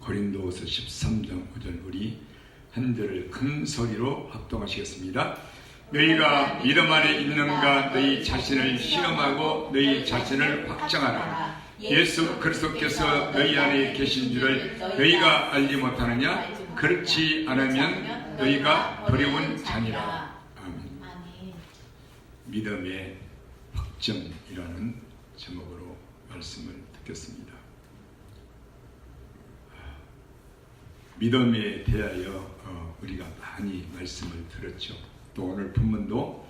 고린도후서 13장 5절 우리 한절을 큰 소리로 합동하시겠습니다. 너희가 믿음 안에 있는가 너희 자신을 시험하고 너희 자신을 확정하라. 예수 그리스도께서 너희 안에 계신 줄을 너희가 알지 못하느냐? 그렇지 않으면 너희가 버려온 자니라. 아멘. 믿음의 확정이라는 제목으로 말씀을 듣겠습니다. 믿음에 대하여 우리가 많이 말씀을 들었죠. 또 오늘 본문도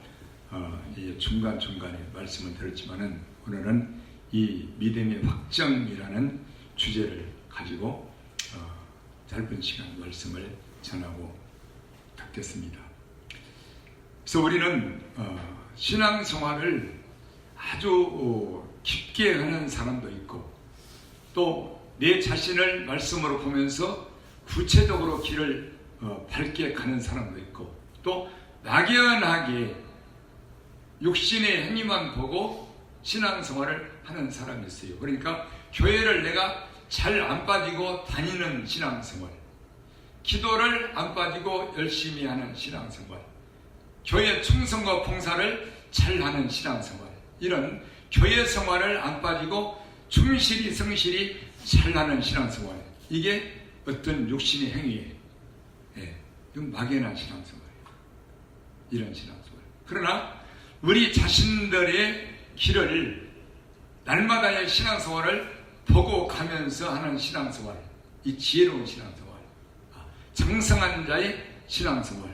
중간중간에 말씀을 들었지만은 오늘은 이 믿음의 확정이라는 주제를 가지고 짧은 시간 말씀을 전하고 듣겠습니다. 그래서 우리는 신앙생활을 아주 깊게 하는 사람도 있고 또 내 자신을 말씀으로 보면서 구체적으로 길을 밝게 가는 사람도 있고 또 막연하게 육신의 행위만 보고 신앙생활을 하는 사람이 있어요. 그러니까 교회를 내가 잘 안 빠지고 다니는 신앙생활, 기도를 안 빠지고 열심히 하는 신앙생활, 교회 충성과 봉사를 잘 하는 신앙생활, 이런 교회 생활을 안 빠지고 충실히 성실히 잘 하는 신앙생활, 이게 어떤 육신의 행위에 이건 막연한 신앙생활이에요. 이런 신앙생활. 그러나 우리 자신들의 길을 날마다의 신앙생활을 보고 가면서 하는 신앙생활, 이 지혜로운 신앙생활, 장성한 자의 신앙생활,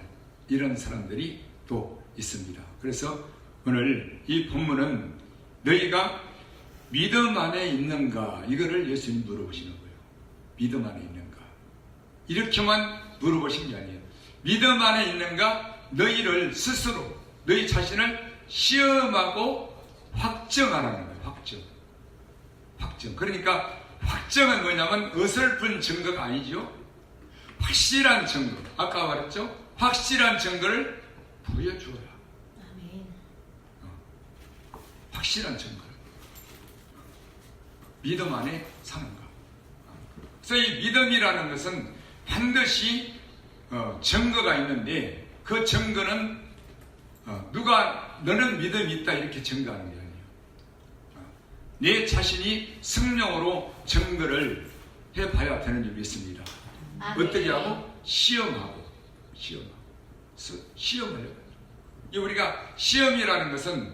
이런 사람들이 또 있습니다. 그래서 오늘 이 본문은 너희가 믿음 안에 있는가, 이거를 예수님 물어보시는 거예요. 믿음 안에 있는가, 이렇게만 물어보신 게 아니에요. 믿음 안에 있는가, 너희를 스스로 너희 자신을 시험하고 확정하라는 거예요. 확정. 그러니까 확정은 뭐냐면 어설픈 증거가 아니죠. 확실한 증거. 아까 말했죠. 확실한 증거를 보여주어라. 아멘. 확실한 증거. 믿음 안에 사는가. 그래서 이 믿음이라는 것은 반드시 증거가 있는데 그 증거는 누가 너는 믿음이 있다 이렇게 증거하는 게 아니에요. 내 자신이 성령으로 증거를 해봐야 되는 줄이 있습니다. 어떻게 하고? 시험을 해요. 우리가 시험이라는 것은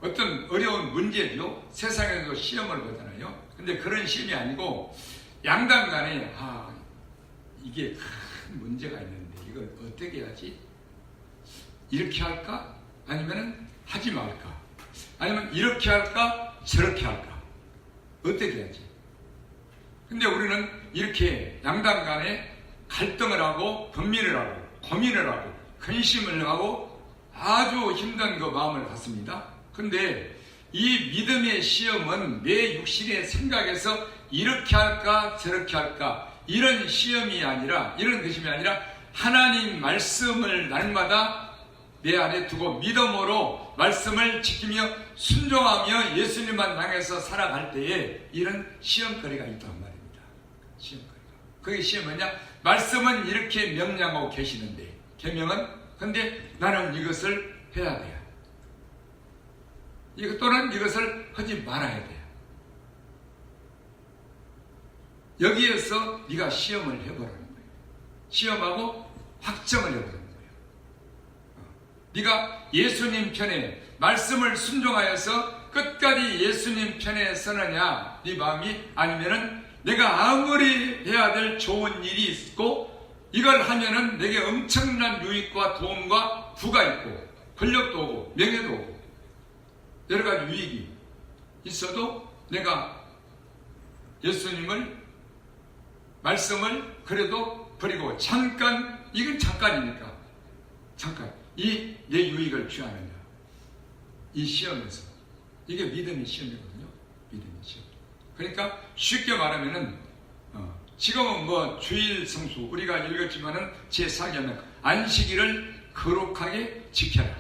어떤 어려운 문제죠. 세상에도 시험을 보잖아요. 근데 그런 시험이 아니고 양당 간에 이게 큰 문제가 있는데 이걸 어떻게 해야지? 이렇게 할까? 아니면 하지 말까? 아니면 이렇게 할까? 저렇게 할까? 어떻게 해야지? 근데 우리는 이렇게 양당 간에 갈등을 하고 분민을 하고 고민을 하고 근심을 하고 아주 힘든 그 마음을 갖습니다. 근데 이 믿음의 시험은 내 육신의 생각에서 이렇게 할까 저렇게 할까 이런 시험이 아니라, 이런 것이 아니라 하나님 말씀을 날마다 내 안에 두고 믿음으로 말씀을 지키며 순종하며 예수님만 향해서 살아갈 때에 이런 시험거리가 있단 말입니다. 시험거리가. 그게 시험은 뭐냐? 말씀은 이렇게 명령하고 계시는데, 계명은, 근데 나는 이것을 해야 돼요. 또는 이것을 하지 말아야 돼요. 여기에서 네가 시험을 해보라는 거예요. 시험하고 확정을 해보라는 거예요. 네가 예수님 편에 말씀을 순종하여서 끝까지 예수님 편에 서느냐 네 마음이, 아니면은 내가 아무리 해야 될 좋은 일이 있고 이걸 하면은 내게 엄청난 유익과 도움과 부가 있고 권력도 오고 명예도 오고 여러 가지 유익이 있어도 내가 예수님을 말씀을 그래도 버리고 잠깐, 이건 잠깐이니까 잠깐 이 내 유익을 취하느냐, 이 시험에서. 이게 믿음의 시험이거든요. 믿음의 시험. 그러니까 쉽게 말하면은 지금은 뭐 주일 성수 우리가 읽었지만은 제4계명 안식일을 거룩하게 지켜라.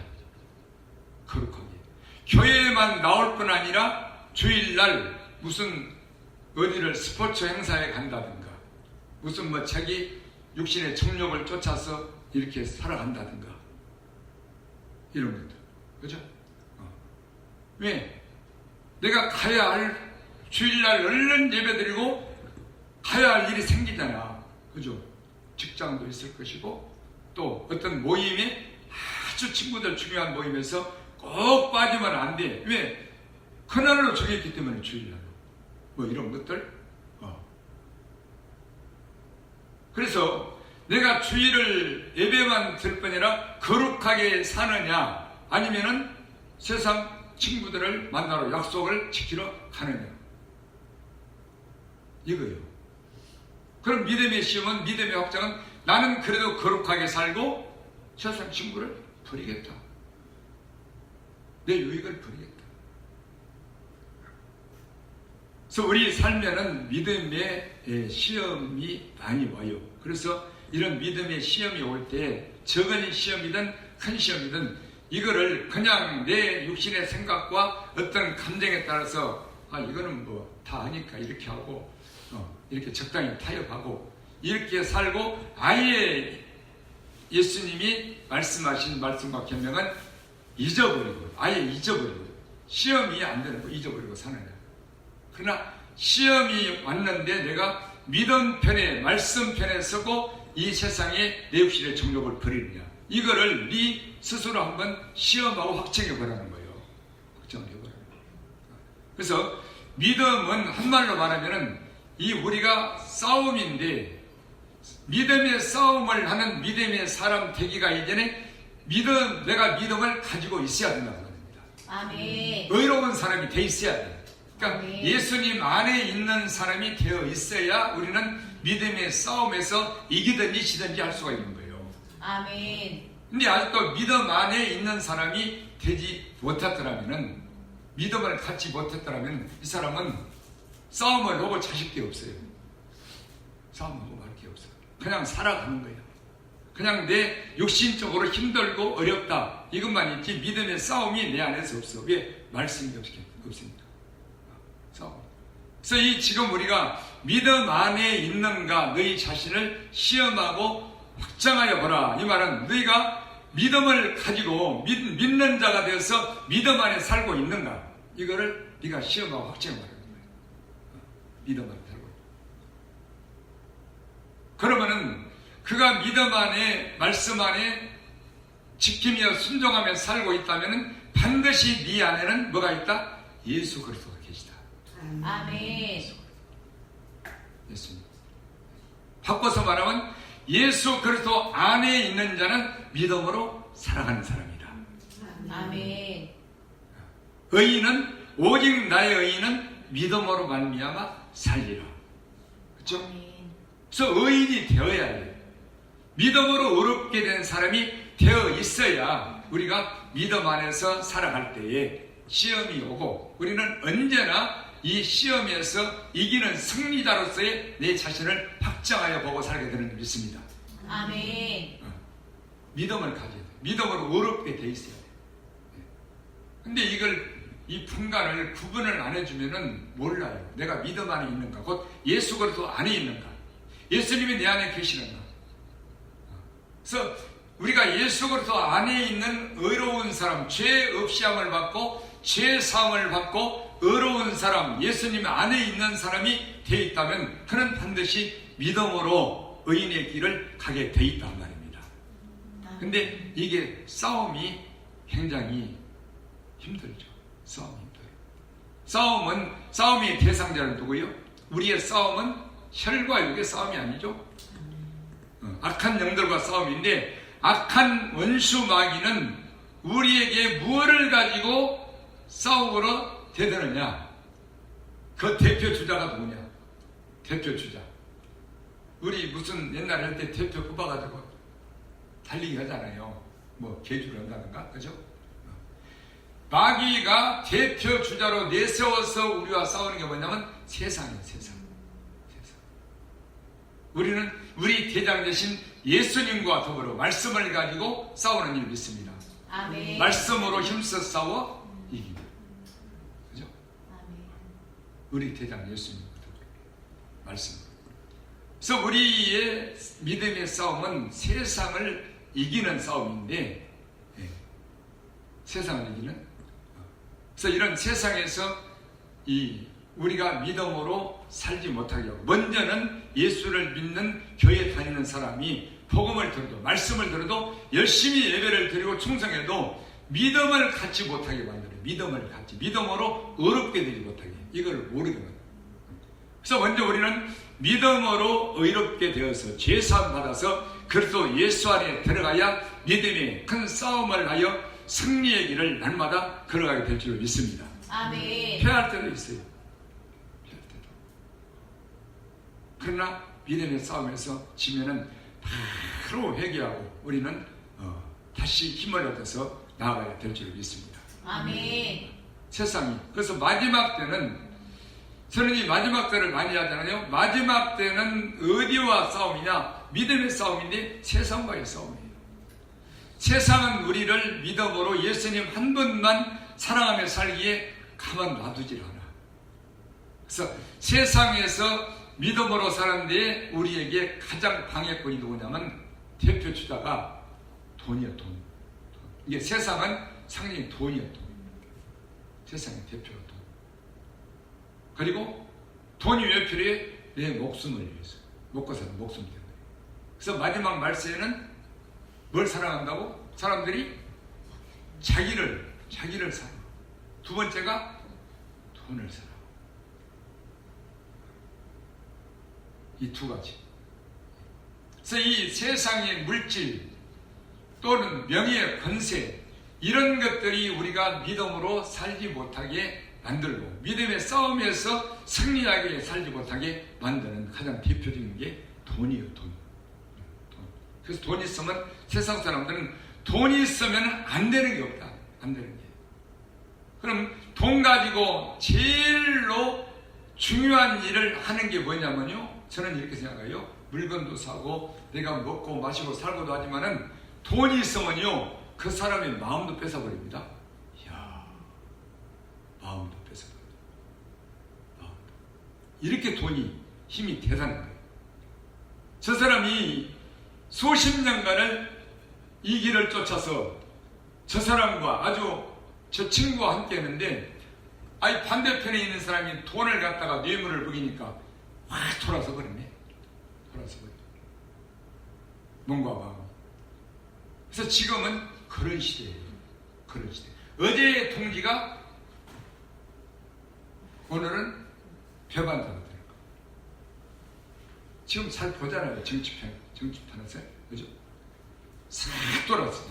거룩하게. 교회에만 나올 뿐 아니라 주일날 무슨 어디를 스포츠 행사에 간다든가 무슨 뭐 자기 육신의 정욕을 쫓아서 이렇게 살아간다든가 이런 것들. 그죠? 왜? 내가 가야 할 주일날 얼른 예배드리고 가야 할 일이 생기잖아. 그죠? 직장도 있을 것이고 또 어떤 모임에 아주 친구들 중요한 모임에서 꼭 빠지면 안 돼. 왜? 그날로 정했기 때문에 주일날. 뭐 이런 것들. 그래서 내가 주일을 예배만 들 뿐이라 거룩하게 사느냐 아니면은 세상 친구들을 만나러 약속을 지키러 가느냐 이거예요. 그럼 믿음의 시험은 믿음의 확장은 나는 그래도 거룩하게 살고 세상 친구를 버리겠다. 내 유익을 버리겠다. 그래서 우리 삶에는 믿음의 시험이 많이 와요. 그래서 이런 믿음의 시험이 올 때 적은 시험이든 큰 시험이든 이거를 그냥 내 육신의 생각과 어떤 감정에 따라서 이거는 뭐 다 하니까 이렇게 하고 이렇게 적당히 타협하고 이렇게 살고 아예 예수님이 말씀하신 말씀과 변명은 잊어버리고 아예 잊어버리고 시험이 안 되는 거 잊어버리고 사는 거예요. 그러나 시험이 왔는데 내가 믿음 편에 말씀 편에 서고 이 세상에 내 육신의 정욕을 버리느냐 이거를 네 스스로 한번 시험하고 확정해 보라는 거예요. 확정을 해보라는 거예요. 그래서 믿음은 한말로 말하면은 이 우리가 싸움인데 믿음의 싸움을 하는 믿음의 사람 되기가 이전에 내가 믿음을 가지고 있어야 된다고 합니다. 아멘. 의로운 사람이 돼 있어야 돼. 그러니까 아멘. 예수님 안에 있는 사람이 되어 있어야 우리는 믿음의 싸움에서 이기든지 지든지 할 수가 있는 거예요. 아멘. 근데 아직도 믿음 안에 있는 사람이 되지 못했더라면은 믿음을 갖지 못했더라면 이 사람은 싸움을 하고 자식이 없어요. 싸움하고 할 게 없어요. 그냥 살아가는 거예요. 그냥 내 육신적으로 힘들고 어렵다 이것만 있지 믿음의 싸움이 내 안에서 없어. 왜? 말씀이 없으니까. 싸움. 그래서 지금 우리가 믿음 안에 있는가 너희 자신을 시험하고 확정하여 보라. 이 말은 너희가 믿음을 가지고 믿는 자가 되어서 믿음 안에 살고 있는가 이거를 네가 시험하고 확정해 보라는 거예요. 믿음 안에 살고. 그러면은 그가 믿음 안에 말씀 안에 지키며 순종하며 살고 있다면 반드시 네 안에는 뭐가 있다? 예수 그리스도가 계시다. 아멘. 예수님. 바꿔서 말하면 예수 그리스도 안에 있는 자는 믿음으로 살아가는 사람이다. 아멘. 의인은 오직 나의 의인은 믿음으로 말미암아 살리라. 그렇죠? 그래서 의인이 되어야 해요. 믿음으로 의롭게 된 사람이 되어 있어야 우리가 믿음 안에서 살아갈 때에 시험이 오고 우리는 언제나 이 시험에서 이기는 승리자로서의 내 자신을 확정하여 보고 살게 되는 줄 믿습니다. 아멘. 믿음을 가져야 돼. 믿음으로 의롭게 돼 있어야 돼. 근데 이 분간을 구분을 안 해주면은 몰라요. 내가 믿음 안에 있는가, 곧 예수 그리스도 안에 있는가, 예수님이 내 안에 계시는가. 그래서 우리가 예수 그리스도 안에 있는 의로운 사람, 죄 없이함을 받고 죄 사함을 받고 의로운 사람, 예수님 안에 있는 사람이 되어 있다면 그는 반드시 믿음으로 의인의 길을 가게 되어 있단 말입니다. 근데 이게 싸움이 굉장히 힘들죠. 싸움의 대상자는 누구예요? 우리의 싸움은 혈과 육의 싸움이 아니죠. 악한 영들과 싸움인데 악한 원수 마귀는 우리에게 무엇을 가지고 싸우러 대드느냐? 그 대표 주자가 누구냐? 대표 주자. 우리 무슨 옛날에 할 때 대표 뽑아가지고 달리기 하잖아요. 뭐 계주를 한다든가, 그죠? 마귀가 대표 주자로 내세워서 우리와 싸우는 게 뭐냐면 세상이에요, 세상. 우리는 우리 대장 되신 예수님과 더불어 말씀을 가지고 싸우는 일 믿습니다. 아멘. 말씀으로 힘써 싸워 이깁니다. 그죠? 아멘. 우리 대장 예수님과 더불어. 말씀. 그래서 우리의 믿음의 싸움은 세상을 이기는 싸움인데, 세상을 이기는. 그래서 이런 세상에서 우리가 믿음으로 살지 못하게 하고, 먼저는 예수를 믿는 교회 다니는 사람이 복음을 들어도 말씀을 들어도 열심히 예배를 드리고 충성해도 믿음을 갖지 못하게 만들어요. 믿음으로 의롭게 되지 못하게. 이걸 모르거든. 그래서 먼저 우리는 믿음으로 의롭게 되어서 죄사함 받아서 그리스도 예수 안에 들어가야 믿음의 큰 싸움을 하여 승리의 길을 날마다 걸어가게 될 줄 믿습니다. 아멘. 패할 때도 있어요. 패할 때도. 그러나 믿음의 싸움에서 지면은 바로 회개하고 우리는 다시 힘을 얻어서 나아가야 될 줄 믿습니다. 아멘. 세상이. 그래서 마지막 때는, 저는 이 마지막 때를 많이 하잖아요. 마지막 때는 어디와 싸움이냐? 믿음의 싸움인데 세상과의 싸움이에요. 세상은 우리를 믿음으로 예수님 한 분만 사랑하며 살기에 가만 놔두질 않아. 그래서 세상에서 믿음으로 사는데 우리에게 가장 방해꾼이 누구냐면 대표 주자가 돈이야, 돈. 이게 세상은 상당히 돈이야, 돈. 세상의 대표가 돈. 그리고 돈이 왜 필요해? 내 목숨을 위해서. 먹고 사는 목숨 때문에. 그래서 마지막 말세에는 뭘 사랑한다고? 사람들이 자기를 사랑. 두 번째가 돈을 사랑. 이 두 가지. 그래서 이 세상의 물질 또는 명예, 권세 이런 것들이 우리가 믿음으로 살지 못하게 만들고 믿음의 싸움에서 승리하게 살지 못하게 만드는 가장 대표적인 게 돈이에요. 돈. 그래서 돈 있으면 세상 사람들은 돈이 있으면 안 되는 게 없다. 안 되는 게. 그럼 돈 가지고 제일로 중요한 일을 하는 게 뭐냐면요. 저는 이렇게 생각해요. 물건도 사고 내가 먹고 마시고 살고도 하지만은 돈이 있으면요. 그 사람의 마음도 뺏어버립니다. 이야, 마음도 뺏어버립니다. 마음도. 이렇게 돈이 힘이 대단한 거예요. 저 사람이 수십 년간을 이 길을 쫓아서 저 사람과 아주 저 친구와 함께 했는데 아이 반대편에 있는 사람이 돈을 갖다가 뇌물을 먹이니까 확 돌아서 버리네. 돌아서 버려. 몸과 마음. 그래서 지금은 그런 시대예요. 그런 시대. 어제의 통지가 오늘은 배반자가 되는 거예요. 지금 잘 보잖아요. 정치판에서. 그죠? 싹 돌아서.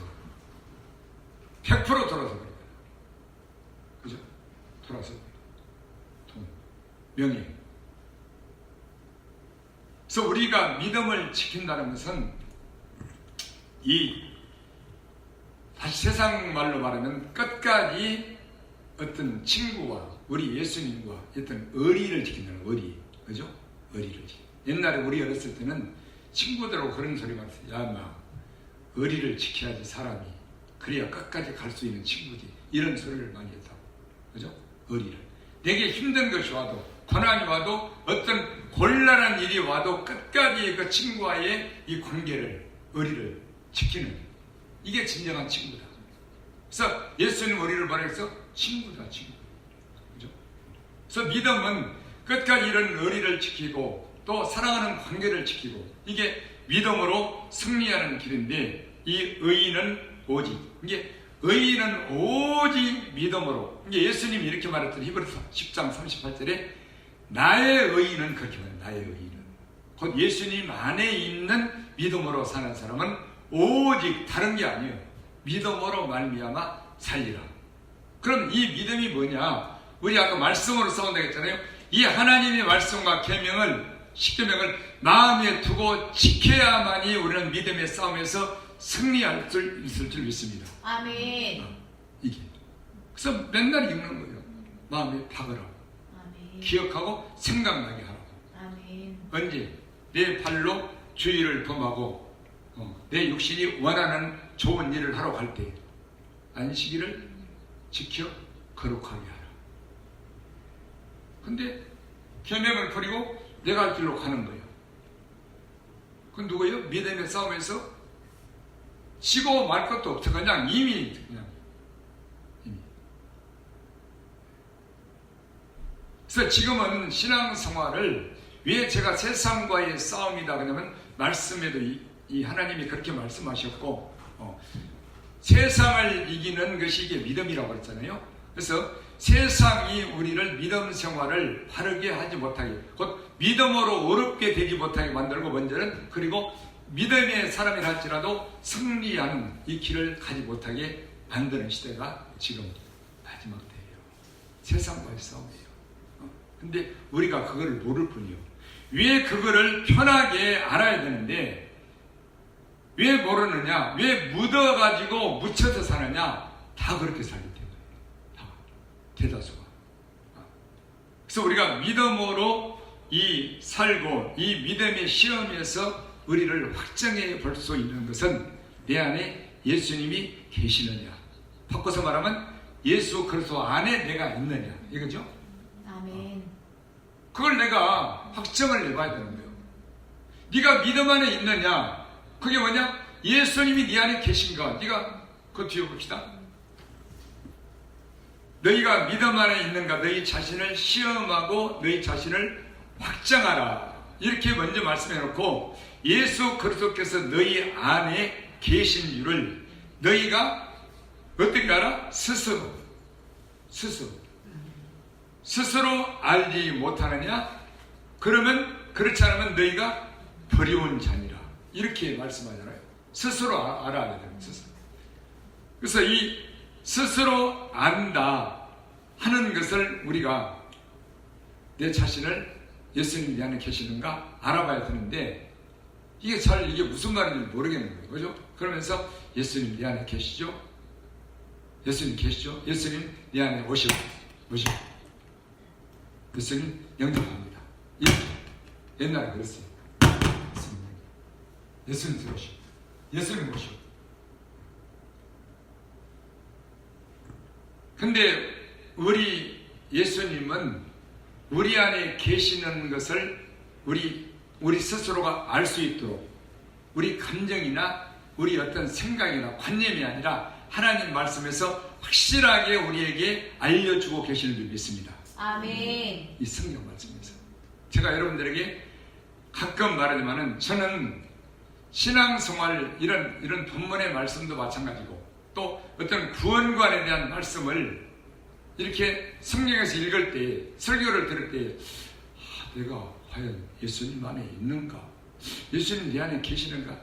100% 돌아서 버려요. 그죠? 돌아서 버려요. 돈, 명예. 그래서 우리가 믿음을 지킨다는 것은 다시 세상 말로 말하면 끝까지 어떤 친구와 우리 예수님과 어떤 의리를 지킨다는 의리. 그죠? 의리를 지킨다. 옛날에 우리 어렸을 때는 친구들하고 그런 소리가 있어요. 야, 마, 의리를 지켜야지 사람이. 그래야 끝까지 갈 수 있는 친구지. 이런 소리를 많이 했다고. 그죠? 의리를. 내게 힘든 것이 와도, 고난이 와도, 어떤 곤란한 일이 와도 끝까지 그 친구와의 이 관계를, 의리를 지키는. 이게 진정한 친구다. 그래서 예수님 우리를 말해서 친구다, 친구. 그죠? 그래서 믿음은 끝까지 이런 의리를 지키고, 또 사랑하는 관계를 지키고, 이게 믿음으로 승리하는 길인데, 이 의인은 오직, 이게 의인은 오직 믿음으로, 이게 예수님이 이렇게 말했던 히브리서 10장 38절에 나의 의인은 그렇게 말해요. 나의 의인은 곧 예수님 안에 있는 믿음으로 사는 사람은 오직 다른 게 아니에요. 믿음으로 말미암아 살리라. 그럼 이 믿음이 뭐냐? 우리 아까 말씀으로 싸운다고 했잖아요. 이 하나님의 말씀과 계명을, 십계명을 마음에 두고 지켜야만이 우리는 믿음의 싸움에서 승리할 수 있을 줄 믿습니다. 아멘. 이게. 그래서 맨날 읽는 거예요. 마음에 박으라고. 아멘. 기억하고 생각나게 하라고. 아멘. 언제? 내 발로 주의를 범하고 내 육신이 원하는 좋은 일을 하러 갈 때 안식일을 지켜 거룩하게 하라. 근데 계명을 버리고 내가 할 길로 가는 거예요. 그건 누구예요? 믿음의 싸움에서 지고 말 것도 없어. 그냥 이미. 그래서 지금은 신앙생활을 왜 제가 세상과의 싸움이다 그러면 말씀에도 이 하나님이 그렇게 말씀하셨고 세상을 이기는 것이 이게 믿음이라고 했잖아요. 그래서 세상이 우리를 믿음 생활을 바르게 하지 못하게, 곧 믿음으로 어렵게 되지 못하게 만들고, 먼저는 그리고 믿음의 사람이라 할지라도 승리하는 이 길을 가지 못하게 만드는 시대가 지금 마지막 때예요. 세상과의 싸움이에요. 근데 우리가 그거를 모를 뿐이요. 왜 그거를 편하게 알아야 되는데 왜 모르느냐? 왜 묻어가지고 묻혀서 사느냐? 다 그렇게 살기 때문에. 다. 대다수가. 그래서 우리가 믿음으로 이 살고 이 믿음의 시험에서 우리를 확정해 볼 수 있는 것은 내 안에 예수님이 계시느냐. 바꿔서 말하면 예수 그리스도 안에 내가 있느냐. 이거죠? 아멘. 그걸 내가 확정을 해봐야 되는 거예요. 네가 믿음 안에 있느냐? 그게 뭐냐? 예수님이 네 안에 계신가? 네가 그 뒤에 봅시다. 너희가 믿음 안에 있는가? 너희 자신을 시험하고 너희 자신을 확정하라. 이렇게 먼저 말씀해 놓고 예수 그리스도께서 너희 안에 계신 줄을 너희가 어떻게 알아? 스스로 알지 못하느냐? 그러면 그렇지 않으면 너희가 버려온 자니라. 이렇게 말씀하잖아요. 스스로 알아야 돼요. 스스로. 그래서 이 스스로 안다 하는 것을 우리가 내 자신을 예수님이 내 안에 계시는가 알아봐야 되는데 이게 무슨 말인지 모르겠는 거예요. 그죠? 그러면서 예수님 내 안에 계시죠? 예수님 계시죠? 예수님 내 안에 오시오. 예수님 영접합니다. 이렇게 옛날에 그랬어요. 예수님 들어오시오. 예수님 오시오. 근데 우리 예수님은 우리 안에 계시는 것을 우리 스스로가 알 수 있도록 우리 감정이나 우리 어떤 생각이나 관념이 아니라 하나님 말씀에서 확실하게 우리에게 알려주고 계시는 줄 믿습니다. 아멘. 이 성경 말씀에서 제가 여러분들에게 가끔 말하지만은 저는 신앙생활 이런 본문의 말씀도 마찬가지고 또 어떤 구원관에 대한 말씀을 이렇게 성경에서 읽을 때 설교를 들을 때 내가 과연 예수님 안에 있는가? 예수님 내 안에 계시는가?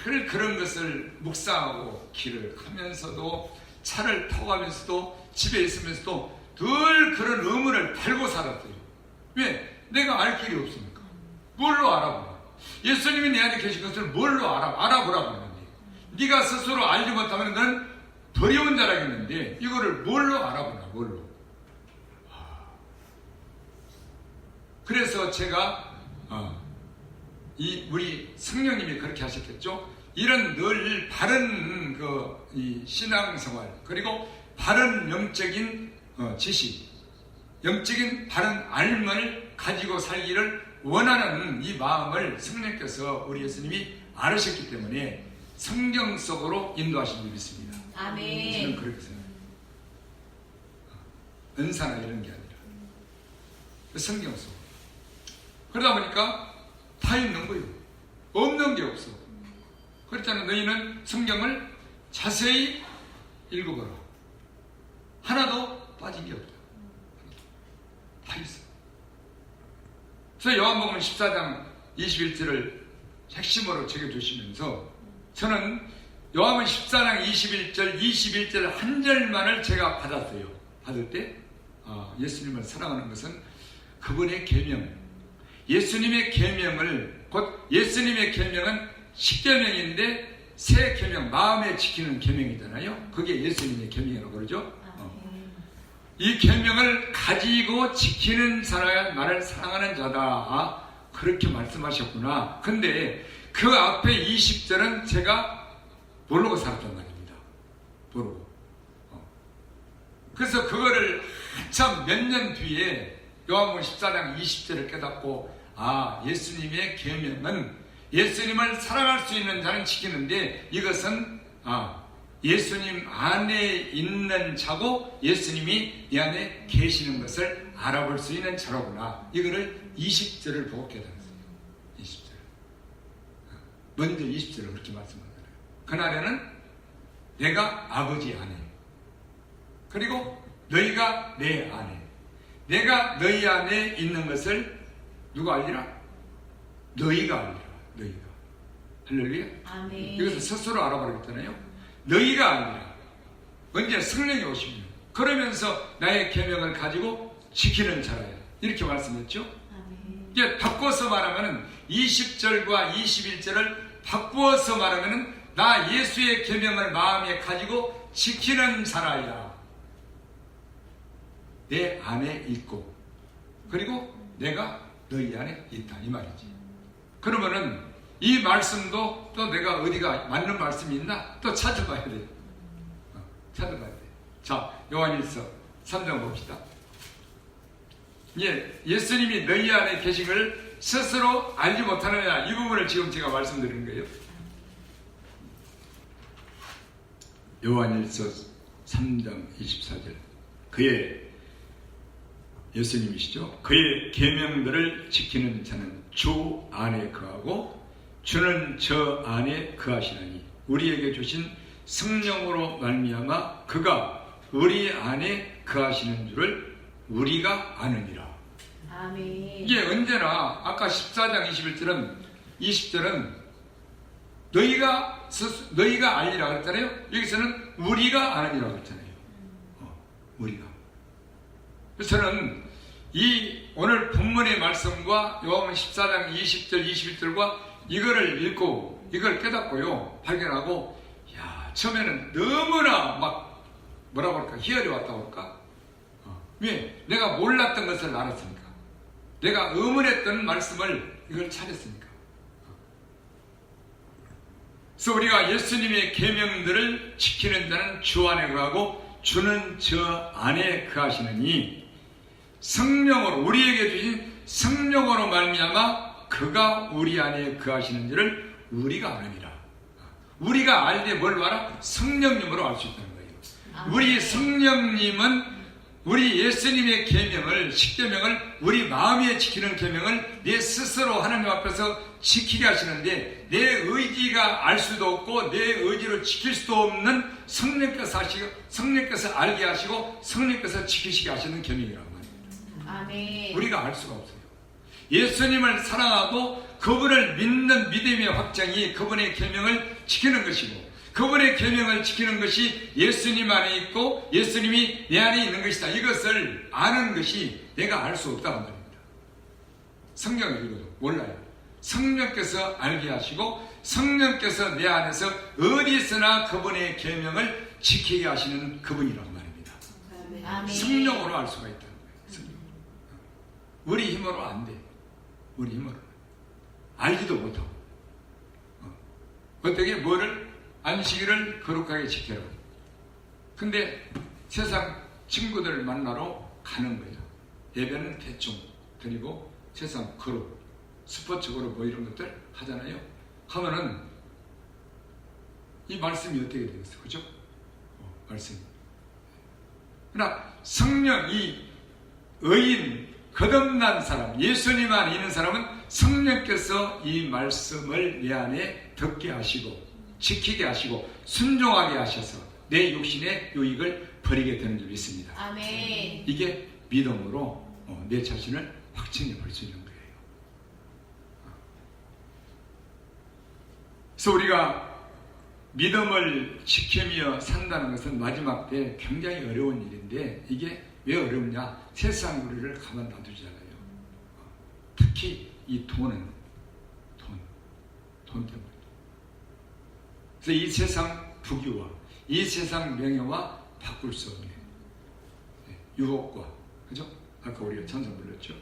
늘 그런 것을 묵상하고 길을 가면서도 차를 타고 가면서도 집에 있으면서도 늘 그런 의문을 달고 살았어요. 왜? 내가 알 길이 없으니까. 뭘로 알아보나? 예수님이 내 안에 계신 것을 뭘로 알아보라고 하는데 네가 스스로 알지 못하면 너는 버려온 자라겠는데 이거를 뭘로 알아보나? 뭘로? 그래서 제가 우리 성령님이 그렇게 하셨겠죠. 이런 늘 바른 이 신앙생활 그리고 바른 영적인 지식, 영적인 바른 알을 가지고 살기를 원하는 이 마음을 성령께서 우리 예수님이 알으셨기 때문에 성경 속으로 인도하신 줄 믿습니다. 아멘. 저는 그렇게 생각해요. 은사나 이런 게 아니라 성경 속. 그러다 보니까 다 있는 거예요. 없는 게 없어. 그렇잖아. 너희는 성경을 자세히 읽어봐라. 하나도 빠진 게 없다. 다 있어. 그래서 요한복음 14장 21절을 핵심으로 적어주시면서 저는 요한복음 14장 21절 한 절만을 제가 받았어요. 받을 때 예수님을 사랑하는 것은 그분의 계명, 예수님의 계명을 곧 예수님의 계명은 십계명인데 새 계명, 마음에 지키는 계명이잖아요. 그게 예수님의 계명이라고 그러죠. 이 계명을 가지고 지키는 사람이 나를 사랑하는 자다. 그렇게 말씀하셨구나. 근데 그 앞에 20절은 제가 모르고 살았단 말입니다. 모르고. 그래서 그거를 한참 몇 년 뒤에 요한복음 14장 20절을 깨닫고 예수님의 계명은 예수님을 사랑할 수 있는 자는 지키는데 이것은 예수님 안에 있는 자고 예수님이 이 안에 계시는 것을 알아볼 수 있는 자로구나. 이거를 20절을 보고 깨달았어요. 20절. 먼저 20절을 그렇게 말씀하잖아요. 그날에는 내가 아버지 안에, 그리고 너희가 내 안에, 내가 너희 안에 있는 것을 누가 알리라? 너희가 알리라. 너희가. 할렐루야. 아멘. 이것을 스스로 알아버렸잖아요. 너희가 알리라. 언제? 성령이 오시면. 그러면서 나의 계명을 가지고 지키는 자라야. 이렇게 말씀했죠. 아멘. 이게 바꿔서 말하면 20절과 21절을 바꾸어서 말하면 나 예수의 계명을 마음에 가지고 지키는 자라야. 내 안에 있고 그리고 내가 너희 안에 있다 이 말이지. 그러면은 이 말씀도 또 내가 어디가 맞는 말씀이 있나 또 찾아봐야 돼. 찾아봐야 돼. 자, 요한일서 3장 봅시다. 예수님이 너희 안에 계신 걸 스스로 알지 못하느냐, 이 부분을 지금 제가 말씀드리는 거예요. 요한일서 3장 24절. 그의, 예수님이시죠. 그의 계명들을 지키는 자는 주 안에 거하고 주는 저 안에 거하시나니 우리에게 주신 성령으로 말미암아 그가 우리 안에 거하시는 줄을 우리가 아느니라. 아멘. 이게 언제나 아까 14장 20절은 너희가 알리라 그랬잖아요. 여기서는 우리가 아느니라 그랬잖아요. 우리가. 그래서 저는 이 오늘 본문의 말씀과 요한복음 14장 20절 21절과 이거를 읽고 이걸 깨닫고요 발견하고, 처음에는 너무나 막 뭐라고 할까, 희열이 왔다고 할까. 왜? 내가 몰랐던 것을 알았으니까, 내가 의문했던 말씀을 이걸 찾았으니까. 그래서 우리가 예수님의 계명들을 지키는 자는 주 안에 거하고 주는 저 안에 거하시느니 성령으로, 우리에게 주신 성령으로 말미암아 그가 우리 안에 거하시는 줄을 우리가 아느니라. 우리가 알 때 뭘 알아? 성령님으로 알 수 있다는 거예요. 우리 성령님은 우리 예수님의 계명을, 십계명을, 우리 마음에 지키는 계명을 내 스스로 하나님 앞에서 지키게 하시는데, 내 의지가 알 수도 없고 내 의지로 지킬 수도 없는 성령께서 하시고, 성령께서 알게 하시고 성령께서 지키시게 하시는 계명이란 말이에요. 아멘. 우리가 알 수가 없어요. 예수님을 사랑하고 그분을 믿는 믿음의 확장이 그분의 계명을 지키는 것이고, 그분의 계명을 지키는 것이 예수님 안에 있고 예수님이 내 안에 있는 것이다. 이것을 아는 것이 내가 알 수 없다는 말입니다. 성경을 읽어도 몰라요. 성령께서 알게 하시고 성령께서 내 안에서 어디서나 그분의 계명을 지키게 하시는 그분이라고 말입니다. 아멘. 성령으로 알 수가 있다는 거예요. 성령. 우리 힘으로 안 돼. 우리 힘으로 알지도 못하고. 어떻게 뭐를 안식일을 거룩하게 지켜라. 근데 세상 친구들을 만나러 가는 거예요. 예배는 대충 드리고 세상 거룩, 스포츠적으로 뭐 이런 것들 하잖아요. 하면은 이 말씀이 어떻게 되겠어요? 그죠? 말씀이. 그러나 성령, 이 의인, 거듭난 사람, 예수님 안에 있는 사람은 성령께서 이 말씀을 내 안에 듣게 하시고 지키게 하시고 순종하게 하셔서 내 육신의 유익을 버리게 되는 줄 믿습니다. 아멘. 이게 믿음으로 내 자신을 확증해 볼 수 있는 거예요. 그래서 우리가 믿음을 지키며 산다는 것은 마지막 때 굉장히 어려운 일인데, 이게 왜 어렵냐? 세상 우리를 가만 놔두잖아요. 특히 이 돈은 돈 때문에. 그래서 이 세상 부귀와 이 세상 명예와 바꿀 수 없는 유혹과, 그죠? 아까 우리가 찬송 불렀죠.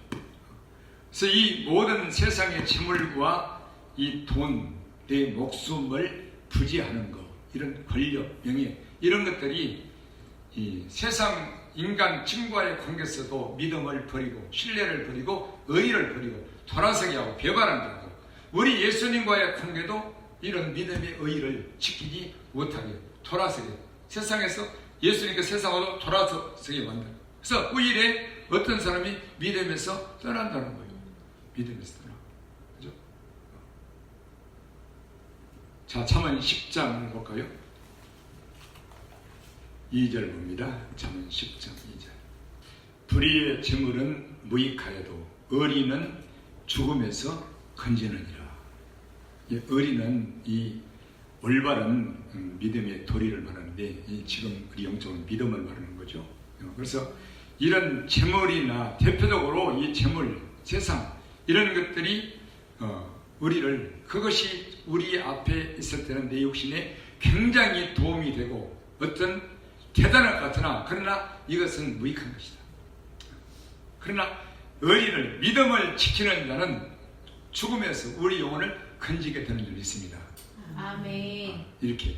그래서 이 모든 세상의 재물과 이 돈, 내 목숨을 부지하는 것, 이런 권력, 명예, 이런 것들이 이 세상 인간 친구와의 관계에서도 믿음을 버리고 신뢰를 버리고 의의를 버리고 돌아서게 하고 배반하는 자고, 우리 예수님과의 관계도 이런 믿음의 의의를 지키지 못하게 돌아서게, 세상에서 예수님께 세상으로 돌아서게 만든다. 그래서 후일에 어떤 사람이 믿음에서 떠난다는 거예요. 믿음에서 떠나. 그죠? 자, 잠언 10장을 볼까요? 2절 봅니다. 잠언 10장 2절. 불의의 재물은 무익하여도 의리는 죽음에서 건지느니라. 의리는 이 올바른 믿음의 도리를 말하는데, 지금 우리 영적인 믿음을 말하는 거죠. 그래서 이런 재물이나 대표적으로 이 재물, 세상 이런 것들이 우리를, 그것이 우리 앞에 있을 때는 내 육신에 굉장히 도움이 되고 어떤 대단할 것 같으나, 그러나 이것은 무익한 것이다. 그러나 의리를, 믿음을 지키는 자는 죽음에서 우리 영혼을 건지게 되는 줄 믿습니다. 아멘. 이렇게.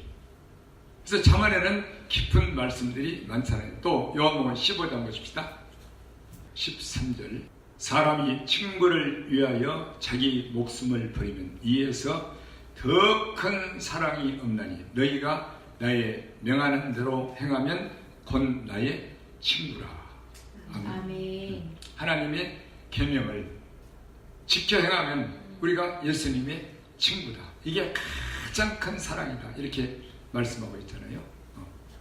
그래서 잠언에는 깊은 말씀들이 많잖아요. 또 요한복음 15장 보십시다. 13절. 사람이 친구를 위하여 자기 목숨을 버리면 이에서 더 큰 사랑이 없나니 너희가 나의 명하는 대로 행하면 곧 나의 친구라. 아멘. 아멘. 하나님의 계명을 지켜 행하면 우리가 예수님의 친구다. 이게 가장 큰 사랑이다. 이렇게 말씀하고 있잖아요.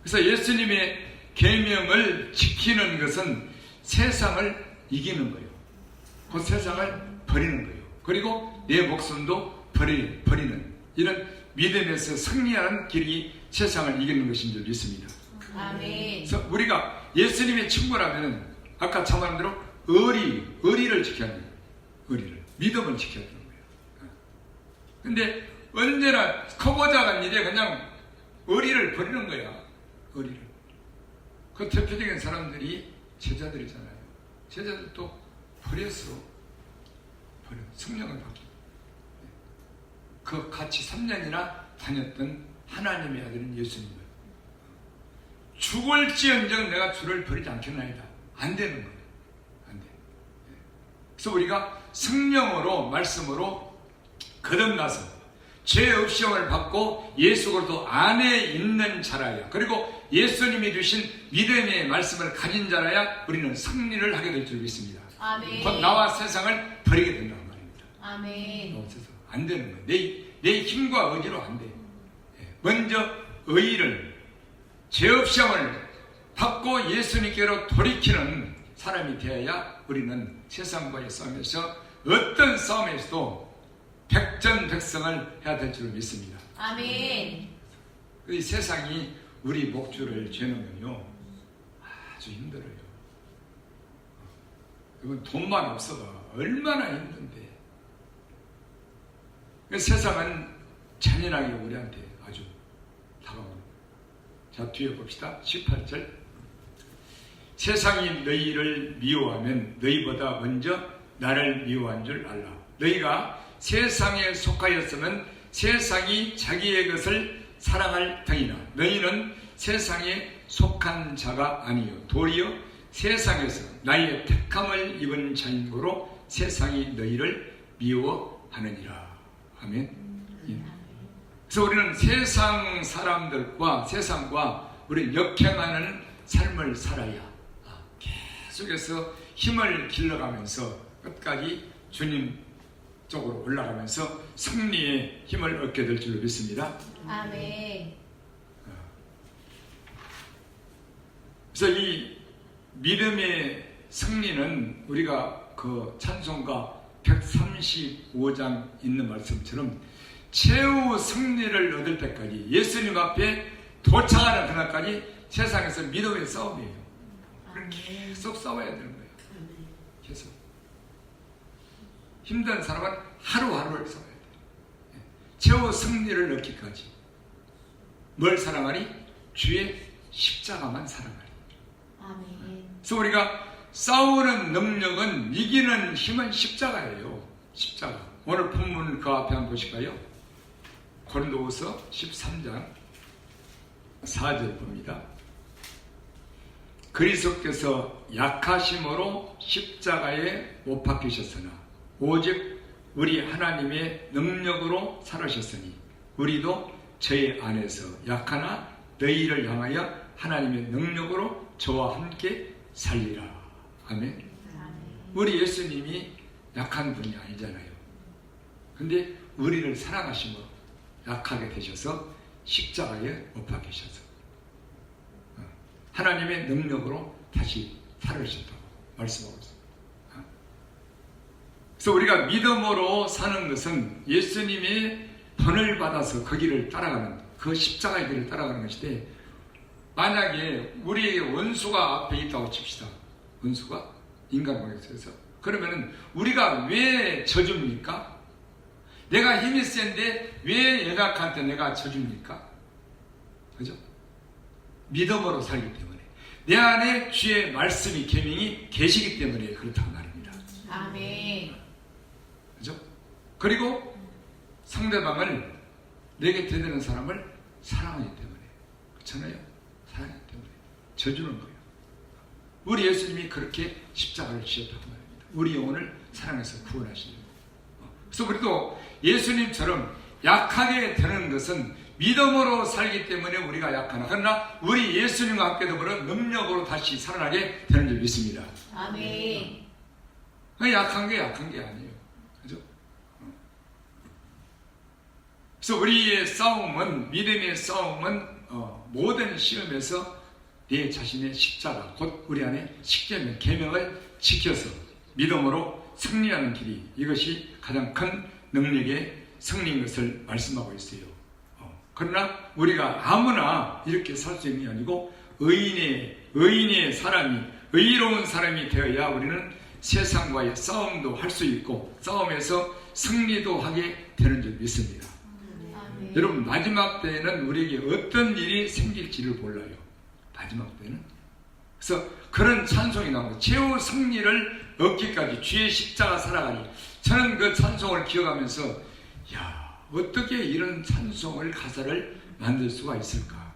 그래서 예수님의 계명을 지키는 것은 세상을 이기는 거예요. 그 세상을 버리는 거예요. 그리고 내 목숨도 버리는 이런 믿음에서 승리하는 길이 세상을 이기는 것인 줄 믿습니다. 아멘. 그래서 우리가 예수님의 친구라면 아까 참말한 대로 의리를 지켜야 돼요. 의리를, 믿음을 지켜야 되는 거예요. 근데 언제나 커보자간 일에 그냥 의리를 버리는 거야. 의리를. 그 대표적인 사람들이 제자들이잖아요. 제자들도 버렸어. 성령을 받기. 그 같이 3년이나 다녔던 하나님의 아들은 예수님을. 죽을지언정 내가 주를 버리지 않겠나이다. 안 되는 거예요. 안 돼. 그래서 우리가 성령으로, 말씀으로 거듭나서 죄 없이 영을 받고 예수 그리스도 안에 있는 자라야, 그리고 예수님이 주신 믿음의 말씀을 가진 자라야 우리는 승리를 하게 될 줄 믿습니다. 아멘. 곧 나와 세상을 버리게 된다는 말입니다. 아멘. 안 되는 거예요. 내 힘과 의지로 안 돼. 먼저 의의를, 죄 없이 영을 받고 예수님께로 돌이키는 사람이 되어야 우리는 세상과의 싸움에서 어떤 싸움에서도 백전백승을 해야 될 줄 믿습니다. 아멘. 이 세상이 우리 목줄을 죄는군요. 아주 힘들어요. 이건 돈만 없어도 얼마나 힘든데. 세상은 잔인하게 우리한테 아주 다가옵니다. 자, 뒤에 봅시다. 18절. 세상이 너희를 미워하면 너희보다 먼저 나를 미워한 줄 알라. 너희가 세상에 속하였으면 세상이 자기의 것을 사랑할 터이나 너희는 세상에 속한 자가 아니요 도리어 세상에서 나의 택함을 입은 자인 고로 세상이 너희를 미워하느니라. 아멘. 그래서 우리는 세상 사람들과 세상과 우리 역행하는 삶을 살아야 계속해서 힘을 길러가면서 끝까지 주님 쪽으로 올라가면서 승리의 힘을 얻게 될 줄 믿습니다. 아멘. 그래서 이 믿음의 승리는 우리가 그 찬송가 135장 있는 말씀처럼 최후 승리를 얻을 때까지 계수님 앞에 도착하는 그날까지 세상에서 믿음의 싸움이에요. 계속 싸워야 되는 거예요. 계속. 힘든 사람은 하루하루를 싸워야 돼요. 최후 승리를 얻기까지. 뭘 사랑하니? 주의 십자가만 사랑하니. 아멘. 그래서 우리가 싸우는 능력은, 이기는 힘은 십자가예요. 십자가. 오늘 본문 그 앞에 한번 보실까요? 고린도후서 13장 4절 봅니다. 그리스도께서 약하심으로 십자가에 못 박히셨으나 오직 우리 하나님의 능력으로 살으셨으니 우리도 저희 안에서 약하나 너희를 향하여 하나님의 능력으로 저와 함께 살리라. 아멘. 우리 예수님이 약한 분이 아니잖아요. 근데 우리를 사랑하심으로 약하게 되셔서 십자가에 못 박히셔서 하나님의 능력으로 다시 살으셨다고 말씀하고 있습니다. 그래서 우리가 믿음으로 사는 것은 예수님의 번을 받아서 그 길을 따라가는, 그 십자가의 길을 따라가는 것인데, 만약에 우리에게 원수가 앞에 있다고 칩시다. 원수가 인간관계에서. 그러면은 우리가 왜 져줍니까? 내가 힘이 센데 왜 연약한테 내가 져줍니까? 그죠? 믿음으로 살기 때문에, 내 안에 주의 말씀이, 계명이 계시기 때문에 그렇다고 말입니다. 아멘. 그죠? 그리고 상대방을, 내게 대드는 사람을 사랑하기 때문에, 그렇잖아요? 사랑하기 때문에 져주는 거예요. 우리 예수님이 그렇게 십자가를 지셨다고 말입니다. 우리 영혼을 사랑해서 구원하시는 거예요. 그래서 우리도 예수님처럼 약하게 되는 것은 믿음으로 살기 때문에 우리가 약하나, 그러나 우리 예수님과 함께 더불어 능력으로 다시 살아나게 되는 줄 믿습니다. 아멘. 약한 게 아니에요. 그죠? 그래서 우리의 싸움은, 믿음의 싸움은 모든 시험에서 내 자신의 십자가, 곧 우리 안에 십계명, 계명을 지켜서 믿음으로 승리하는 길이, 이것이 가장 큰 능력의 승리인 것을 말씀하고 있어요. 그러나 우리가 아무나 이렇게 살 수 있는 게 아니고 의인의 사람이, 의로운 사람이 되어야 우리는 세상과의 싸움도 할 수 있고 싸움에서 승리도 하게 되는 줄 믿습니다. 아멘. 여러분, 마지막 때에는 우리에게 어떤 일이 생길지를 몰라요. 마지막 때는. 그래서 그런 찬송이 나옵니다. 최후 승리를 얻기까지 주의 십자가 살아가니. 저는 그 찬송을 기억하면서, 야, 어떻게 이런 찬송을, 가사를 만들 수가 있을까?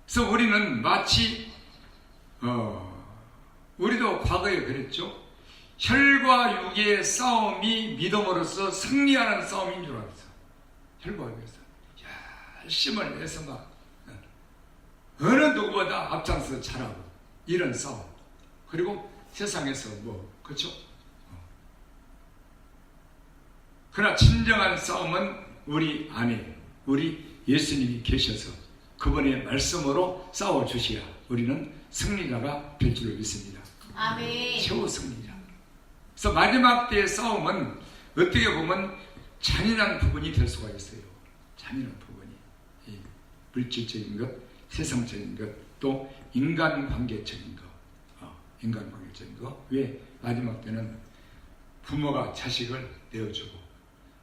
그래서 우리는 마치 우리도 과거에 그랬죠. 혈과 육의 싸움이 믿음으로써 승리하는 싸움인 줄 알았어. 혈과 육에서 열심을 내서 막 어느 누구보다 앞장서 잘하고 이런 싸움. 그리고 세상에서 그렇죠? 그러나 진정한 싸움은 우리 안에 우리 예수님이 계셔서 그분의 말씀으로 싸워주셔야 우리는 승리자가 될 줄을 믿습니다. 아멘. 최후 승리자. 그래서 마지막 때의 싸움은 어떻게 보면 잔인한 부분이 될 수가 있어요. 잔인한 부분이. 이 물질적인 것, 세상적인 것, 또 인간관계적인 것. 인간관계적인 것. 왜? 마지막 때는 부모가 자식을 내어주고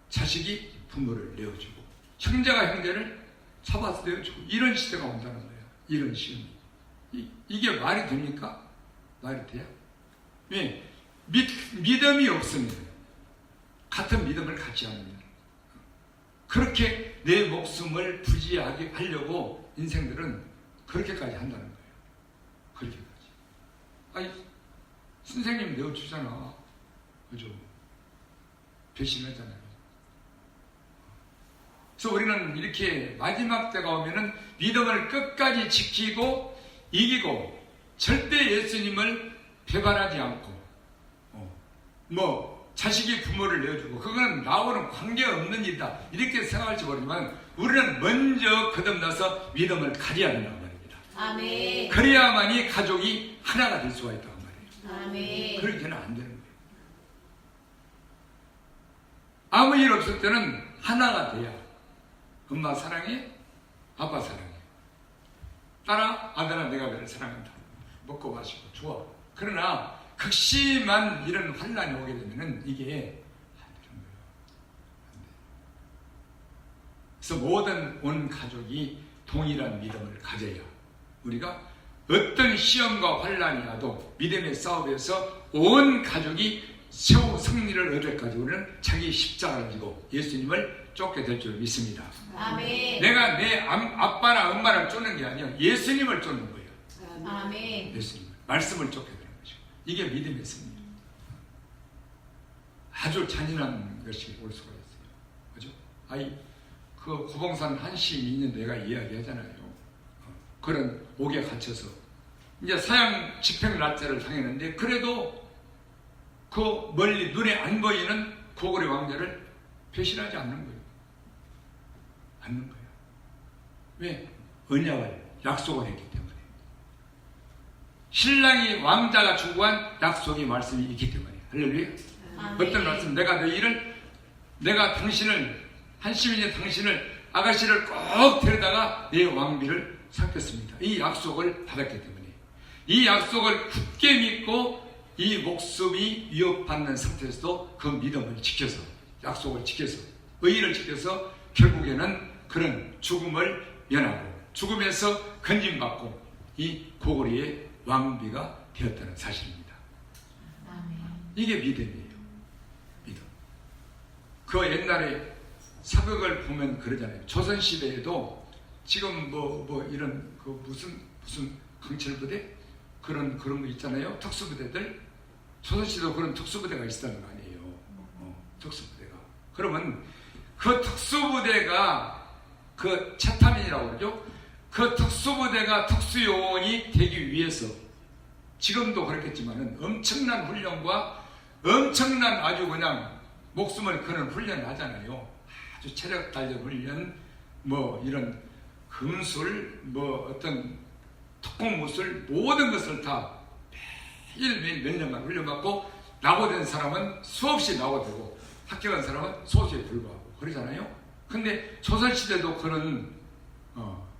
자식이 부모를 내어주고 형제가 형제를 잡아서 내어주고 이런 시대가 온다는 거예요. 이런 시험이. 이게 말이 됩니까? 말이 돼요? 왜? 믿음이 없으면, 같은 믿음을 갖지 않으면 그렇게 내 목숨을 부지하게 하려고 인생들은 그렇게까지 한다는 거예요. 그렇게까지. 아니, 선생님 내어주잖아. 그죠? 배신하잖아요. 그래서 우리는 이렇게 마지막 때가 오면은 믿음을 끝까지 지키고 이기고 절대 예수님을 배반하지 않고 자식이 부모를 내어주고 그거는 나와는 관계없는 일이다 이렇게 생각할지 모르지만 우리는 먼저 거듭나서 믿음을 가져야 된다는 말입니다. 아멘. 그래야만이 가족이 하나가 될 수가 있다는 말이에요. 아멘. 그렇게는 안 되는 거예요. 아무 일 없을 때는 하나가 돼야 엄마 사랑해, 아빠 사랑해, 딸아, 아들아 내가 너를 사랑한다. 먹고 마시고 좋아. 그러나 극심한 이런 환난이 오게 되면은 이게 안 되는 거예요. 안 돼. 그래서 모든 온 가족이 동일한 믿음을 가져야 우리가 어떤 시험과 환난이 와도 믿음의 싸움에서 온 가족이 최후 승리를 얻을 때까지 우리는 자기 십자가를 지고 예수님을 쫓게 될 줄 믿습니다. 아멘. 내가 내 아빠나 엄마를 쫓는 게 아니라 예수님을 쫓는 거예요. 아멘. 예수님 말씀을 쫓게 되는 것이고 이게 믿음의 승리예요. 아주 잔인한 것이 올 수가 있어요. 그죠? 그 고봉산 한 시민이 내가 이야기하잖아요. 그런 옥에 갇혀서 이제 사형 집행 날짜를 당했는데 그래도 그 멀리 눈에 안 보이는 고구려 왕자를 배신하지 않는 거예요. 않는 거예요. 왜? 언약을 약속을 했기 때문에. 신랑이 왕자가 주고한 약속의 말씀이 있기 때문에. 할렐루야. 아멘. 어떤 말씀? 내가 당신을 한 시민이 당신을 아가씨를 꼭 데려다가 내 왕비를 삼겠습니다. 이 약속을 받았기 때문에 이 약속을 굳게 믿고 이 목숨이 위협받는 상태에서도 그 믿음을 지켜서 약속을 지켜서 의의를 지켜서 결국에는 그런 죽음을 면하고 죽음에서 건진받고 이 고구려의 왕비가 되었다는 사실입니다. 아멘. 이게 믿음이에요. 믿음. 그 옛날에 사극을 보면 그러잖아요. 조선시대에도 지금 이런 그 무슨 강철부대 그런 거 있잖아요. 특수부대들. 조선시대도 그런 특수부대가 있었다는 거 아니에요. 특수부대가. 그러면 그 특수부대가 그 채타민이라고 그러죠. 그 특수부대가 특수요원이 되기 위해서 지금도 그렇겠지만은 엄청난 훈련과 엄청난 아주 그냥 목숨을 거는 훈련을 하잖아요. 아주 체력 단련 훈련, 이런 금술, 어떤 특공무술 모든 것을 다 매일 몇 년간 훈련받고 낙오된 사람은 수없이 낙오되고 합격한 사람은 소수에 불과하고 그러잖아요. 근데 조선시대도 그런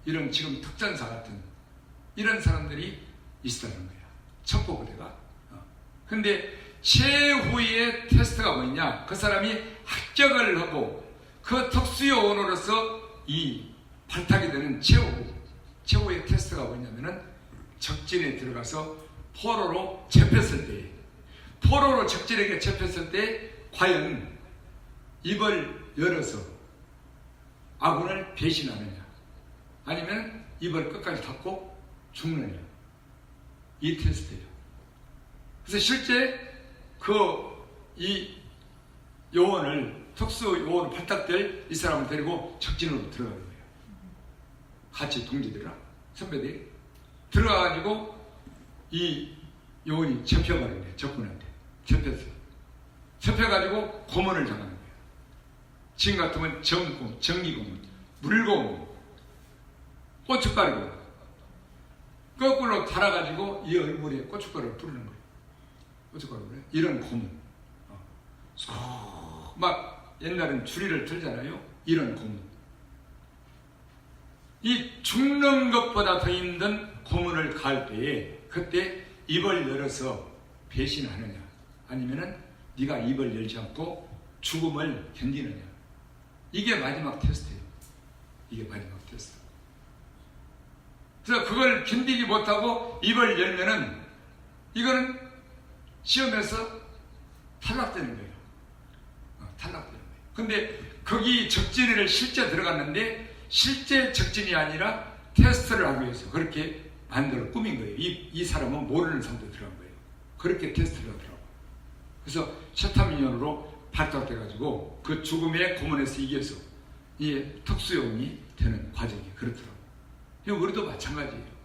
이런 지금 특전사 같은 이런 사람들이 있었다는 거야. 첩보부대가. 근데 최후의 테스트가 뭐냐? 그 사람이 합격을 하고 그 특수요원으로서 이 발탁이 되는 최후의 테스트가 뭐냐면은 적진에 들어가서 포로로 잡혔을 적진에게 잡혔을 때 과연 입을 열어서 아군을 배신하느냐 아니면 입을 끝까지 닫고 죽느냐 이 테스트예요. 그래서 실제 이 요원을 특수 요원 발탁될 이 사람을 데리고 적진으로 들어가는 거예요. 같이 동지들이랑 선배들이 들어가가지고 이 요원이 잡혀가는 거예요. 적군한테 잡혔어. 잡혀가지고 고문을 당하는 거예요. 지금 같으면 정고문, 정기고문, 물고문, 고춧가루 거꾸로 달아가지고 이 얼굴에 고춧가루를 뿌리는 거예요. 고춧가루를 이런 고문. 막 옛날엔 주리를 틀잖아요. 이런 고문. 이 죽는 것보다 더 힘든 고문을 가할 때에 그때 입을 열어서 배신하느냐 아니면은 네가 입을 열지 않고 죽음을 견디느냐 이게 마지막 테스트예요. 이게 마지막 테스트. 그래서 그걸 견디지 못하고 입을 열면은 이거는 시험에서 탈락되는 거예요. 탈락되는 거예요. 근데 거기 적진을 실제 들어갔는데 실제 적진이 아니라 테스트를 하기 위해서 그렇게 만들어 꾸민 거예요. 이 사람은 모르는 상태에 들어간 거예요. 그렇게 테스트를 하더라고요. 그래서 셔타민연으로 발탁돼가지고 그 죽음의 고문에서 이겨서 이 특수요원이 되는 과정이 그렇더라고요. 우리도 마찬가지예요.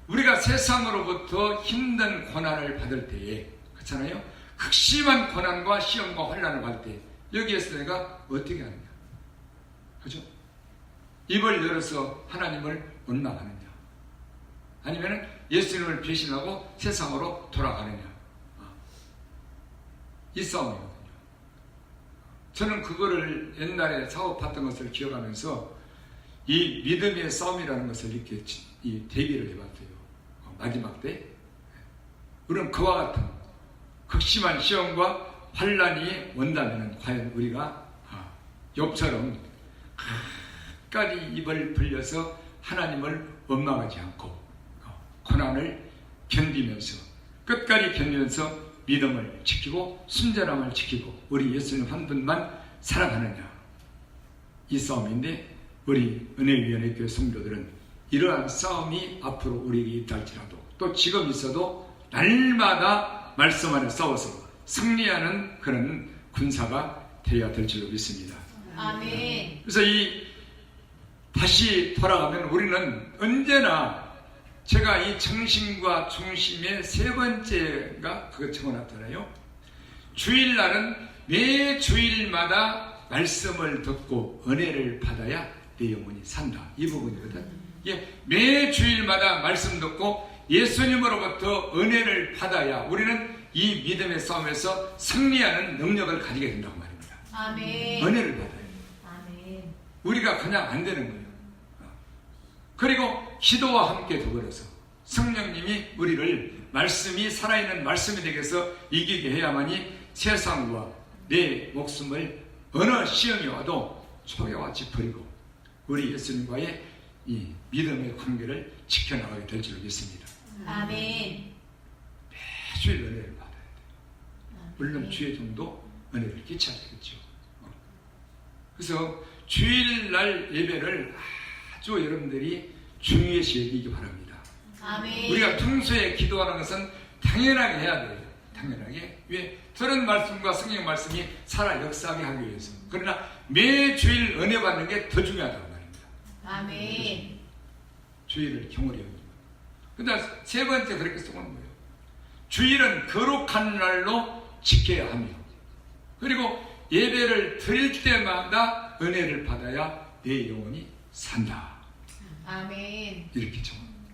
우리가 세상으로부터 힘든 고난을 받을 때에 그렇잖아요. 극심한 고난과 시험과 환난을 받을 때 여기에서 내가 어떻게 하느냐 그죠? 입을 열어서 하나님을 원망하느냐 아니면 예수님을 배신하고 세상으로 돌아가느냐 이 싸움이거든요. 저는 그거를 옛날에 사업했던 것을 기억하면서 이 믿음의 싸움이라는 것을 이렇게 이 대비를 해봤어요. 마지막 때 우리는 그와 같은 극심한 시험과 환난이 온다면 과연 우리가 욥처럼 끝까지 입을 벌려서 하나님을 원망하지 않고 고난을 견디면서 끝까지 견디면서 믿음을 지키고 순전함을 지키고 우리 예수님 한 분만 사랑하느냐 이 싸움인데 우리 은혜위원회 교회 성도들은 이러한 싸움이 앞으로 우리에게 있다 할지라도 또 지금 있어도 날마다 말씀 안에 싸워서 승리하는 그런 군사가 되어야 될 줄로 믿습니다. 아멘. 그래서 다시 돌아가면 우리는 언제나 제가 이 정신과 중심의 세 번째가 그거 적어놨잖아요. 주일날은 매 주일마다 말씀을 듣고 은혜를 받아야 내 영혼이 산다. 이 부분이거든. 매 주일마다 말씀 듣고 예수님으로부터 은혜를 받아야 우리는 이 믿음의 싸움에서 승리하는 능력을 가지게 된다고 말입니다. 아멘. 은혜를 받아야 돼. 아멘. 우리가 그냥 안 되는 거예요. 그리고 기도와 함께 더불어서 성령님이 우리를 말씀이 살아있는 말씀이 되게 해서 이기게 해야만이 세상과 내 목숨을 어느 시험이 와도 초기화치 버리고 우리 예수님과의 이 믿음의 관계를 지켜나가게 될 줄 믿습니다. 아멘. 매주일 은혜를 받아야 돼요. 물론 주의 정도 은혜를 끼쳐야 되겠죠. 그래서 주일날 예배를 아주 여러분들이 중요시 여기기 바랍니다. 아멘. 우리가 평소에 기도하는 것은 당연하게 해야 돼요. 당연하게. 왜? 들은 말씀과 성경 말씀이 살아 역사하게 하기 위해서. 그러나 매주일 은혜 받는 게 더 중요하다고 말입니다. 아멘. 주일을 경홀히 여깁니다. 근데 세 번째 그렇게 쓰는 거예요. 주일은 거룩한 날로 지켜야 하며 그리고 예배를 드릴 때마다 은혜를 받아야 내 영혼이 산다. 아멘. 이렇게 정합니다.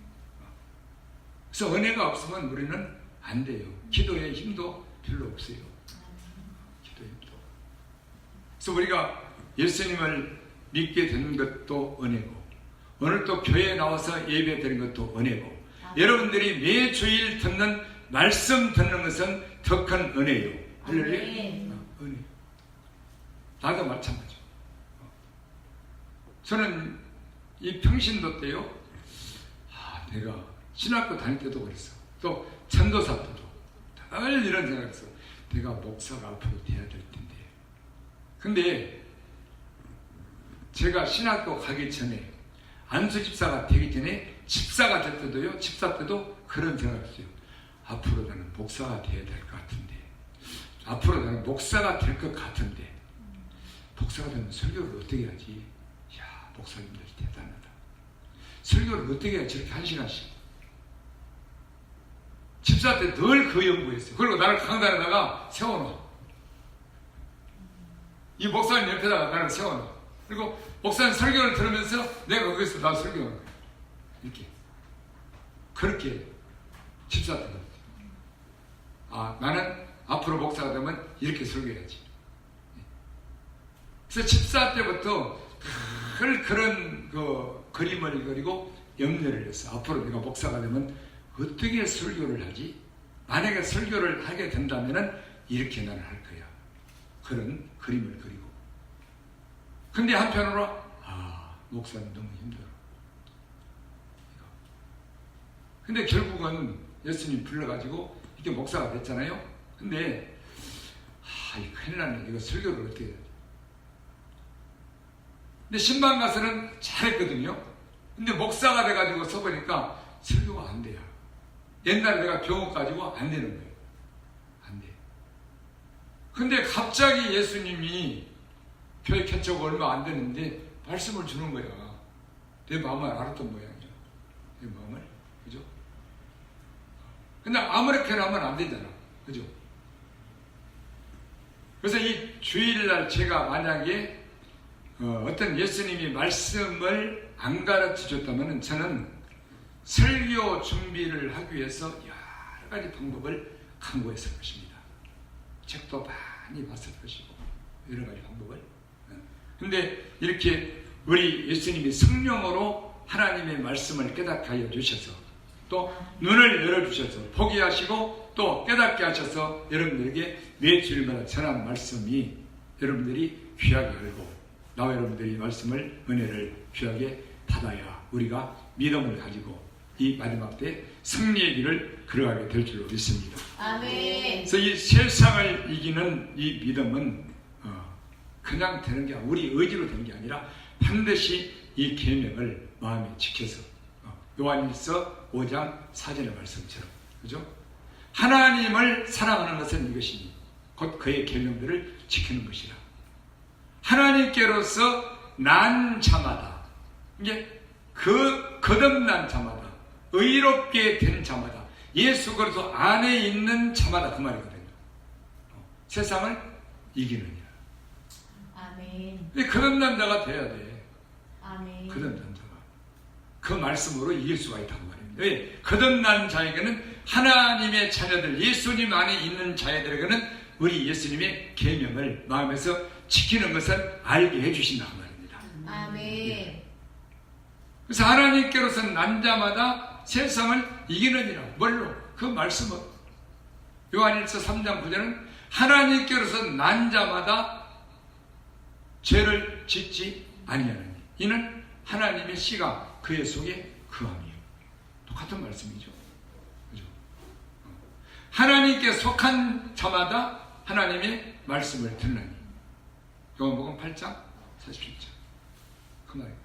그래서 은혜가 없으면 우리는 안 돼요. 기도의 힘도 별로 없어요. 기도의 힘도. 그래서 우리가 예수님을 믿게 되는 것도 은혜고 오늘 또 교회에 나와서 예배 드리는 것도 은혜고 여러분들이 매주일 듣는 말씀 듣는 것은 더 큰 은혜요. 할렐루야. 은혜. 나도 마찬가지죠. 저는 이 평신도 때요. 내가 신학교 다닐 때도 그랬어. 또 전도사 때도 늘 이런 생각했어. 내가 목사가 앞으로 돼야 될 텐데. 근데 제가 신학교 가기 전에 안수 집사가 되기 전에 집사가 될 때도요. 집사 때도 그런 생각했어요. 앞으로 나는 목사가 돼야 될 것 같은데. 앞으로 나는 목사가 될 것 같은데. 목사가 되면 설교를 어떻게 하지? 야, 목사님들 대단하다. 설교를 어떻게 해야 저렇게 한 시간씩. 집사 때 늘 그 연구했어요. 그리고 나를 강단에다가 세워놔. 이 목사님 옆에다가 나를 세워놔. 그리고 목사님 설교를 들으면서 내가 거기서 나 설교하는 거야. 이렇게. 그렇게 집사 때. 나는 앞으로 목사가 되면 이렇게 설교해야지. 그래서 집사 때부터 늘 그런 그림을 그리고 염려를 했어. 앞으로 내가 목사가 되면 어떻게 설교를 하지? 만약에 설교를 하게 된다면 이렇게 나는 할 거야. 그런 그림을 그리고. 근데 한편으로 목사는 너무 힘들어. 근데 결국은 예수님 불러가지고 이렇게 목사가 됐잖아요. 근데 이 큰일 났네. 이거 설교를 어떻게 해야 돼? 근데 신방 가서는 잘했거든요. 근데 목사가 돼가지고 서보니까 설교가 안 돼요. 옛날에 내가 병원 가지고 안 되는 거예요. 안 돼. 근데 갑자기 예수님이 교회 개척 얼마 안 되는데 말씀을 주는 거야. 내 마음을 알았던 모양이죠. 내 마음을. 그죠? 근데 아무렇게나 하면 안 되잖아. 그죠? 그래서 이 주일날 제가 만약에 어떤 예수님이 말씀을 안 가르쳐 줬다면 저는 설교 준비를 하기 위해서 여러 가지 방법을 강구했을 것입니다. 책도 많이 봤을 것이고 여러 가지 방법을. 근데 이렇게 우리 예수님이 성령으로 하나님의 말씀을 깨닫게 하여 주셔서 또 눈을 열어주셔서 보게 하시고 또 깨닫게 하셔서 여러분들에게 매주일마다 전한 말씀이 여러분들이 귀하게 알고 나와 여러분들이 말씀을 은혜를 귀하게 받아야 우리가 믿음을 가지고 이 마지막 때 승리의 길을 걸어가게 될 줄로 믿습니다. 아멘. 그래서 이 세상을 이기는 이 믿음은 그냥 되는 게 우리 의지로 되는 게 아니라 반드시 이 계명을 마음에 지켜서 요한일서 5장 4절의 말씀처럼. 그죠? 하나님을 사랑하는 것은 이것이니 곧 그의 계명들을 지키는 것이라. 하나님께로서 난 자마다, 이게 거듭난 자마다, 의롭게 된 자마다, 예수 그리스도 안에 있는 자마다 그 말이거든요. 세상을 이기느니라. 아멘. 거듭난 자가 돼야 돼. 아멘. 거듭난 자가. 그 말씀으로 이길 수가 있다고 말입니다. 왜? 거듭난 자에게는 하나님의 자녀들, 예수님 안에 있는 자녀들에게는 우리 예수님의 계명을 마음에서 지키는 것을 알게 해주신다고 말입니다. 아멘. 그래서 하나님께로서 난 자마다 세상을 이기느니라. 뭘로? 그 말씀으로. 요한일서 3장 9절은 하나님께로서 난 자마다 죄를 짓지 아니하느니 이는 하나님의 씨가 그의 속에 거함이요. 똑같은 말씀이죠. 그죠? 하나님께 속한 자마다 하나님의 말씀을 듣느니. 요한복음 8장 47절. 그 말이에요.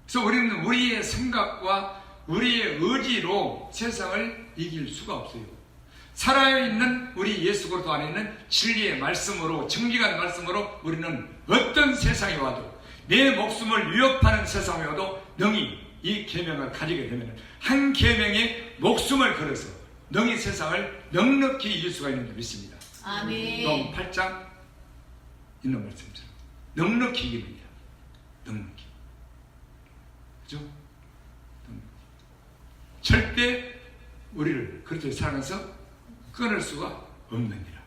그래서 우리는 우리의 생각과 우리의 의지로 세상을 이길 수가 없어요. 살아있는 우리 예수 그리스도 안에 있는 진리의 말씀으로, 정직한 말씀으로 우리는 어떤 세상이 와도, 내 목숨을 위협하는 세상이 와도 능히 이 계명을 가지게 되면 한 계명에 목숨을 걸어서 능히 세상을 넉넉히 이길 수가 있는 줄 믿습니다. 아멘. rom 8장 있는 말씀처럼 넉넉히 이깁니다. 넉넉히. 그죠? 절대 우리를 그렇게 살아서 끊을 수가 없느니라.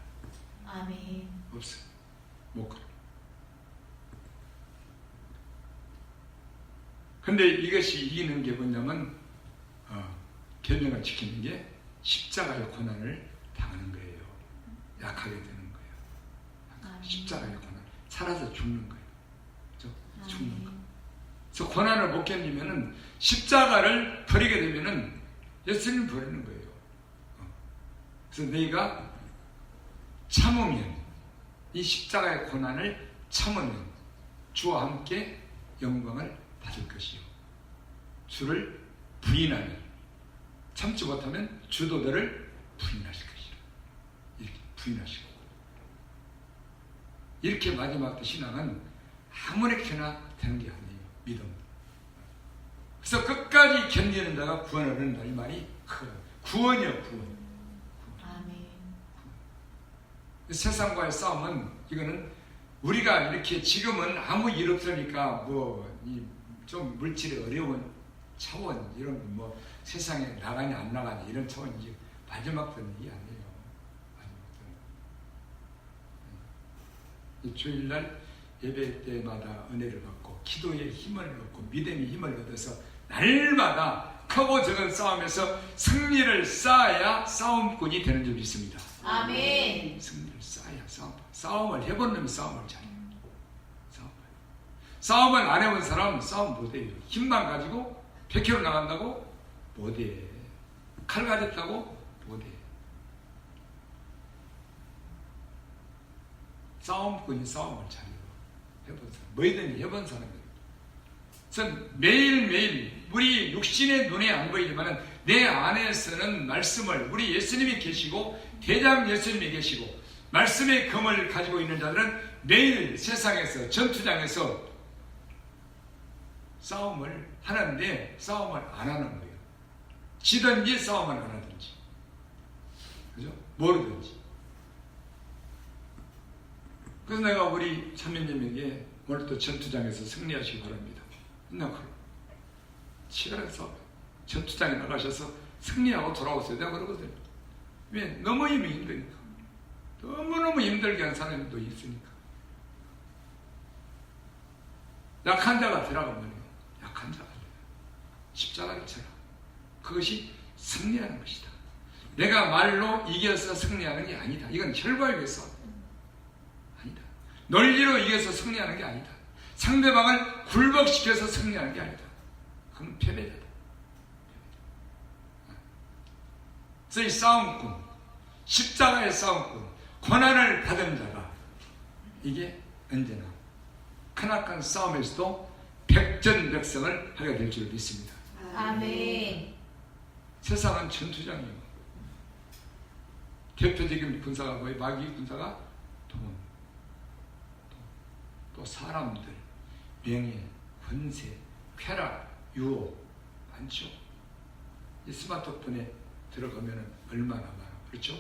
아멘. 없어요. 못 끊어. 근데 이것이 이기는 게 뭐냐면 계명을 지키는 게 십자가의 고난을 당하는 거예요. 약하게 되는 거예요. 십자가의 고난. 살아서 죽는 거예요. 그렇죠? 죽는 거. 그래서 고난을 못 견디면은 십자가를 버리게 되면은 예수님 버리는 거예요. 그래서 너희가 참으면, 이 십자가의 고난을 참으면 주와 함께 영광을 받을 것이요. 주를 부인하면, 참지 못하면 주도 너를 부인하실 것이라. 이렇게 부인하시고. 이렇게 마지막 때 신앙은 아무렇게나 되는 게 아니에요. 믿음. 그래서 끝까지 견디는 자가 구원을 얻는다. 이 말이 구원이요, 구원. 아멘. 세상과의 싸움은 이거는 우리가 이렇게 지금은 아무 일 없으니까 좀 물질이 어려운 차원, 이런 세상에 나가냐 안 나가냐 이런 차원이지 마지막 때는 이게 아니에요. 주일날 예배 때마다 은혜를 받고 기도의 힘을 얻고 믿음의 힘을 얻어서 날마다 크고 적은 싸움에서 승리를 쌓아야 싸움꾼이 되는 줄 믿습니다. 아멘. 승리를 쌓아야 싸움을 해본 놈이 싸움을 잘해요. 싸움을 안 해본 사람은 싸움 못해요. 힘만 가지고 100km 나간다고 못해. 칼 가졌다고 못해. 싸움꾼이 싸움을 잘해요. 해본 사람. 뭐든지 해본 사람이에요. 그래서 매일매일 우리 육신의 눈에 안 보이지만 내 안에서는 말씀을, 우리 예수님이 계시고 대장 예수님이 계시고 말씀의 검을 가지고 있는 자들은 매일 세상에서 전투장에서 싸움을 하는데 싸움을 안 하는 거예요. 지든지 싸움을 안 하든지. 그죠? 모르든지. 그래서 내가 우리 참여님에게 오늘 또 전투장에서 승리하시기 바랍니다. 맨날 그러 치열한 싸움. 전투장에 나가셔서 승리하고 돌아오세요. 내가 그러거든요. 왜? 너무 힘드니까. 너무너무 힘들게 한 사람도 있으니까. 약한 자가 되라고 말해요. 약한 자가 되라. 십자가를 쳐라. 그것이 승리하는 것이다. 내가 말로 이겨서 승리하는 게 아니다. 이건 혈과에 의해서 아니다. 논리로 이겨서 승리하는 게 아니다. 상대방을 굴복시켜서 승리하는 게 아니다. 그건 패배자다. 그래서 이 싸움꾼, 십자가의 싸움꾼, 고난을 받은 자가 이게 언제나 크나큰 싸움에서도 백전백승을 하게 될 줄 믿습니다. 아멘. 세상은 전투장이에요. 대표적인 군사가 뭐예요? 마귀 군사가 돈, 또 사람들, 명예, 권세, 쾌락, 유혹 많죠. 이 스마트폰에 들어가면 얼마나 많아, 그렇죠?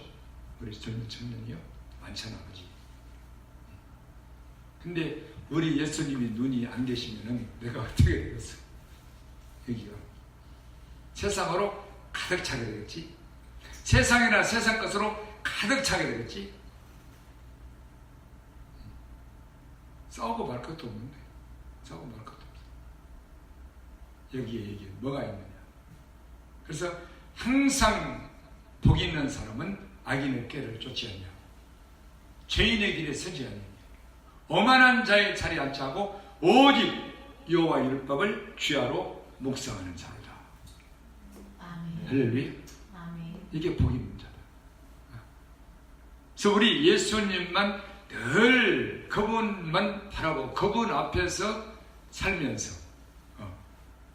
우리 젊은 청년이요 많잖아, 그지? 근데 우리 예수님이 눈이 안 계시면은 내가 어떻게 되겠어? 여기가 세상으로 가득 차게 되겠지? 세상이나 세상 것으로 가득 차게 되겠지? 싸우고 말 것도 없는데, 싸우고 말 것도 없어. 여기에 뭐가 있느냐? 그래서 항상 복 있는 사람은 악인의 꾀를 쫓지 않냐, 죄인의 길에 서지 않느냐, 오만한 자의 자리에 앉지 않고 오직 여호와 율법을 주야로 묵상하는 자로다. 아멘. 할렐루야. 아멘. 이게 복 있는 자다. 그래서 우리 예수님만 늘 그분만 바라보고 그분 앞에서 살면서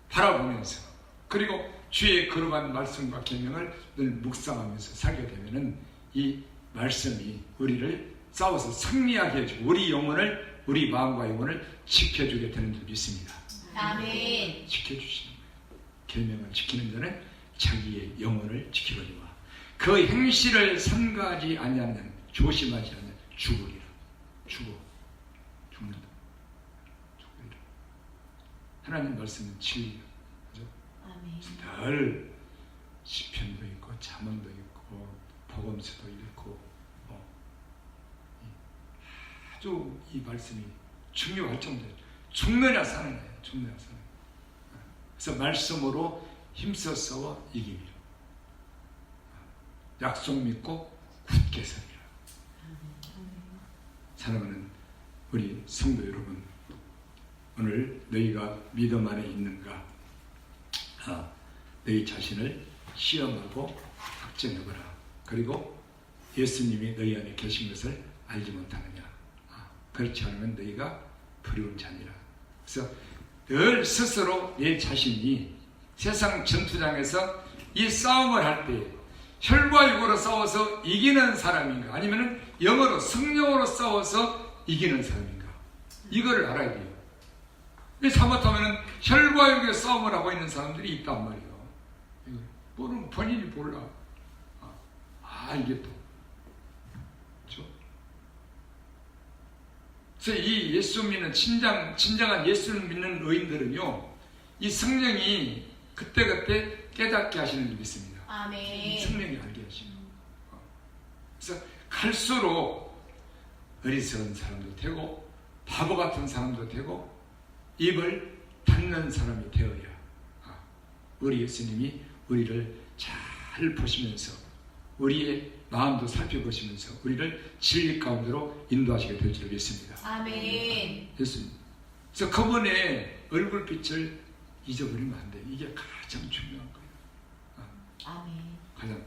바라보면서, 그리고 주의 거룩한 말씀과 계명을 늘 묵상하면서 살게 되면은 이 말씀이 우리를 싸워서 승리하게 해주고 우리 영혼을, 우리 마음과 영혼을 지켜주게 되는 줄 믿습니다. 아멘. 지켜주시는 거예요. 계명을 지키는 자는 자기의 영혼을 지키거니와 그 행실을 삼가하지 아니하는, 조심하지 않는 죽으리라. 죽는다. 죽으리라. 하나님 말씀은 진리야. 그죠? 아멘. 늘 시편도 있고 잠언도 있고 복음서도 읽고 아주 이 말씀이 중요할 정도로 죽느냐 사느냐, 죽느냐 사느냐. 그래서 말씀으로 힘써 싸워 이기리라. 약속 믿고 굳게 서리라. 사랑하는 우리 성도 여러분, 오늘 너희가 믿음 안에 있는가? 너희 자신을 시험하고 확증해보라. 그리고 예수님이 너희 안에 계신 것을 알지 못하느냐? 그렇지 않으면 너희가 두려운 자니라. 그래서 늘 스스로 내 자신이 세상 전투장에서 이 싸움을 할 때 혈과 육으로 싸워서 이기는 사람인가, 아니면 영으로 성령으로 싸워서 이기는 사람인가, 이거를 알아야 돼요. 잘못하면 혈과 육의 싸움을 하고 있는 사람들이 있단 말이에요. 모르면 본인이 몰라. 이게 또 그렇죠? 그래서 이 예수 믿는 진정한 예수를 믿는 의인들은요, 이 성령이 그때그때 깨닫게 하시는 줄 믿습니다. 아멘. 성령이 알게 하시는. 그래서 갈수록 어리석은 사람도 되고 바보 같은 사람도 되고 입을 닫는 사람이 되어야 우리 예수님이 우리를 잘 보시면서 우리의 마음도 살펴보시면서 우리를 진리 가운데로 인도하시게 될 줄 믿습니다. 아멘. 예수님. 그래서 그분의 얼굴빛을 잊어버리면 안 돼. 이게 가장 중요한 거예요. 아멘. 가장.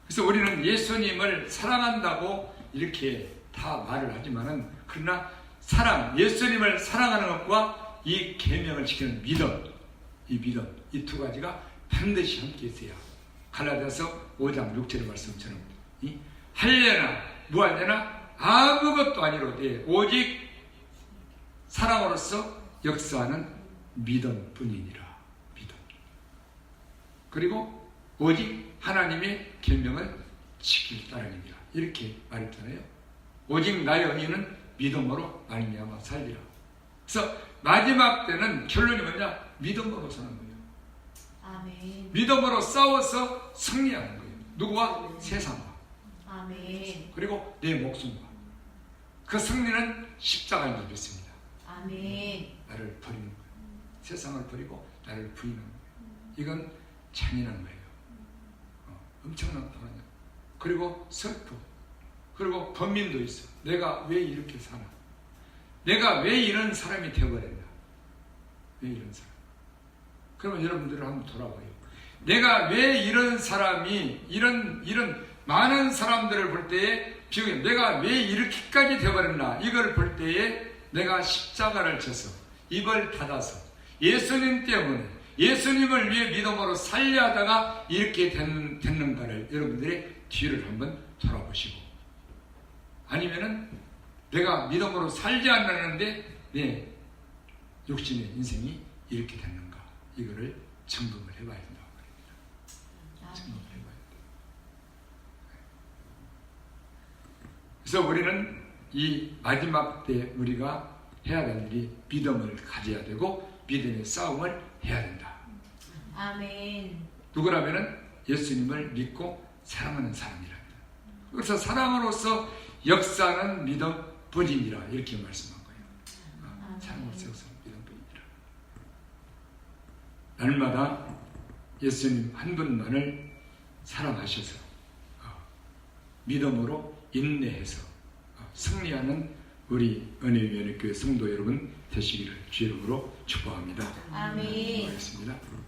그래서 우리는 예수님을 사랑한다고 이렇게 다 말을 하지만은, 그러나 예수님을 사랑하는 것과 이 계명을 지키는 믿음, 이 두 가지가 반드시 함께 있어야 갈라디아서 5장 6절의 말씀처럼 할려나 무할려나 아무것도 아니로되 오직 사랑으로서 역사하는 믿음뿐이니라. 믿음. 그리고 오직 하나님의 계명을 지킬 따름이니라. 이렇게 말했잖아요. 오직 나의 의인은 믿음으로 말미암아 살리라. 그래서 마지막 때는 결론이 뭐냐? 믿음으로 사는 거예요. 아멘. 믿음으로 싸워서 승리하는 거예요. 누구와? 세상과. 아멘. 그리고 내 목숨과. 그 승리는 십자가인 줄 믿습니다. 아멘. 나를 버리는 거예요. 세상을 버리고 나를 부인하는 거예요. 이건 잔인한 거예요. 엄청난 고난이에요. 그리고 슬픔, 그리고 번민도 있어. 내가 왜 이렇게 사나? 내가 왜 이런 사람이 되어버렸나? 왜 이런 사람? 그러면 여러분들은 한번 돌아봐요. 내가 왜 이런 사람이, 이런 많은 사람들을 볼 때에, 비교해 내가 왜 이렇게까지 되어버렸나? 이걸 볼 때에 내가 십자가를 져서 입을 닫아서 예수님 때문에 예수님을 위해 믿음으로 살려 하다가 이렇게 됐는가를 여러분들의 뒤를 한번 돌아보시고, 아니면은 내가 믿음으로 살지 않았는데 내 욕심의 인생이 이렇게 됐는가, 이거를 점검을 해봐야 된다고 말입니다. 점검을 해봐야 돼요. 그래서 우리는 이 마지막 때 우리가 해야 될 일이 믿음을 가져야 되고 믿음의 싸움을 해야 된다. 아멘. 누구라면은 예수님을 믿고 사랑하는 사람이란다. 그래서 사랑으로서 역사는 믿음뿐이니라, 이렇게 말씀한 거예요. 사랑으로서 역사는 믿음뿐이니라. 날마다 예수님 한 분만을 사랑하셔서 믿음으로 인내해서 승리하는 우리 은혜위원회 교회 성도 여러분 되시기를 주의 이름으로 축복합니다. 아멘. 고맙습니다.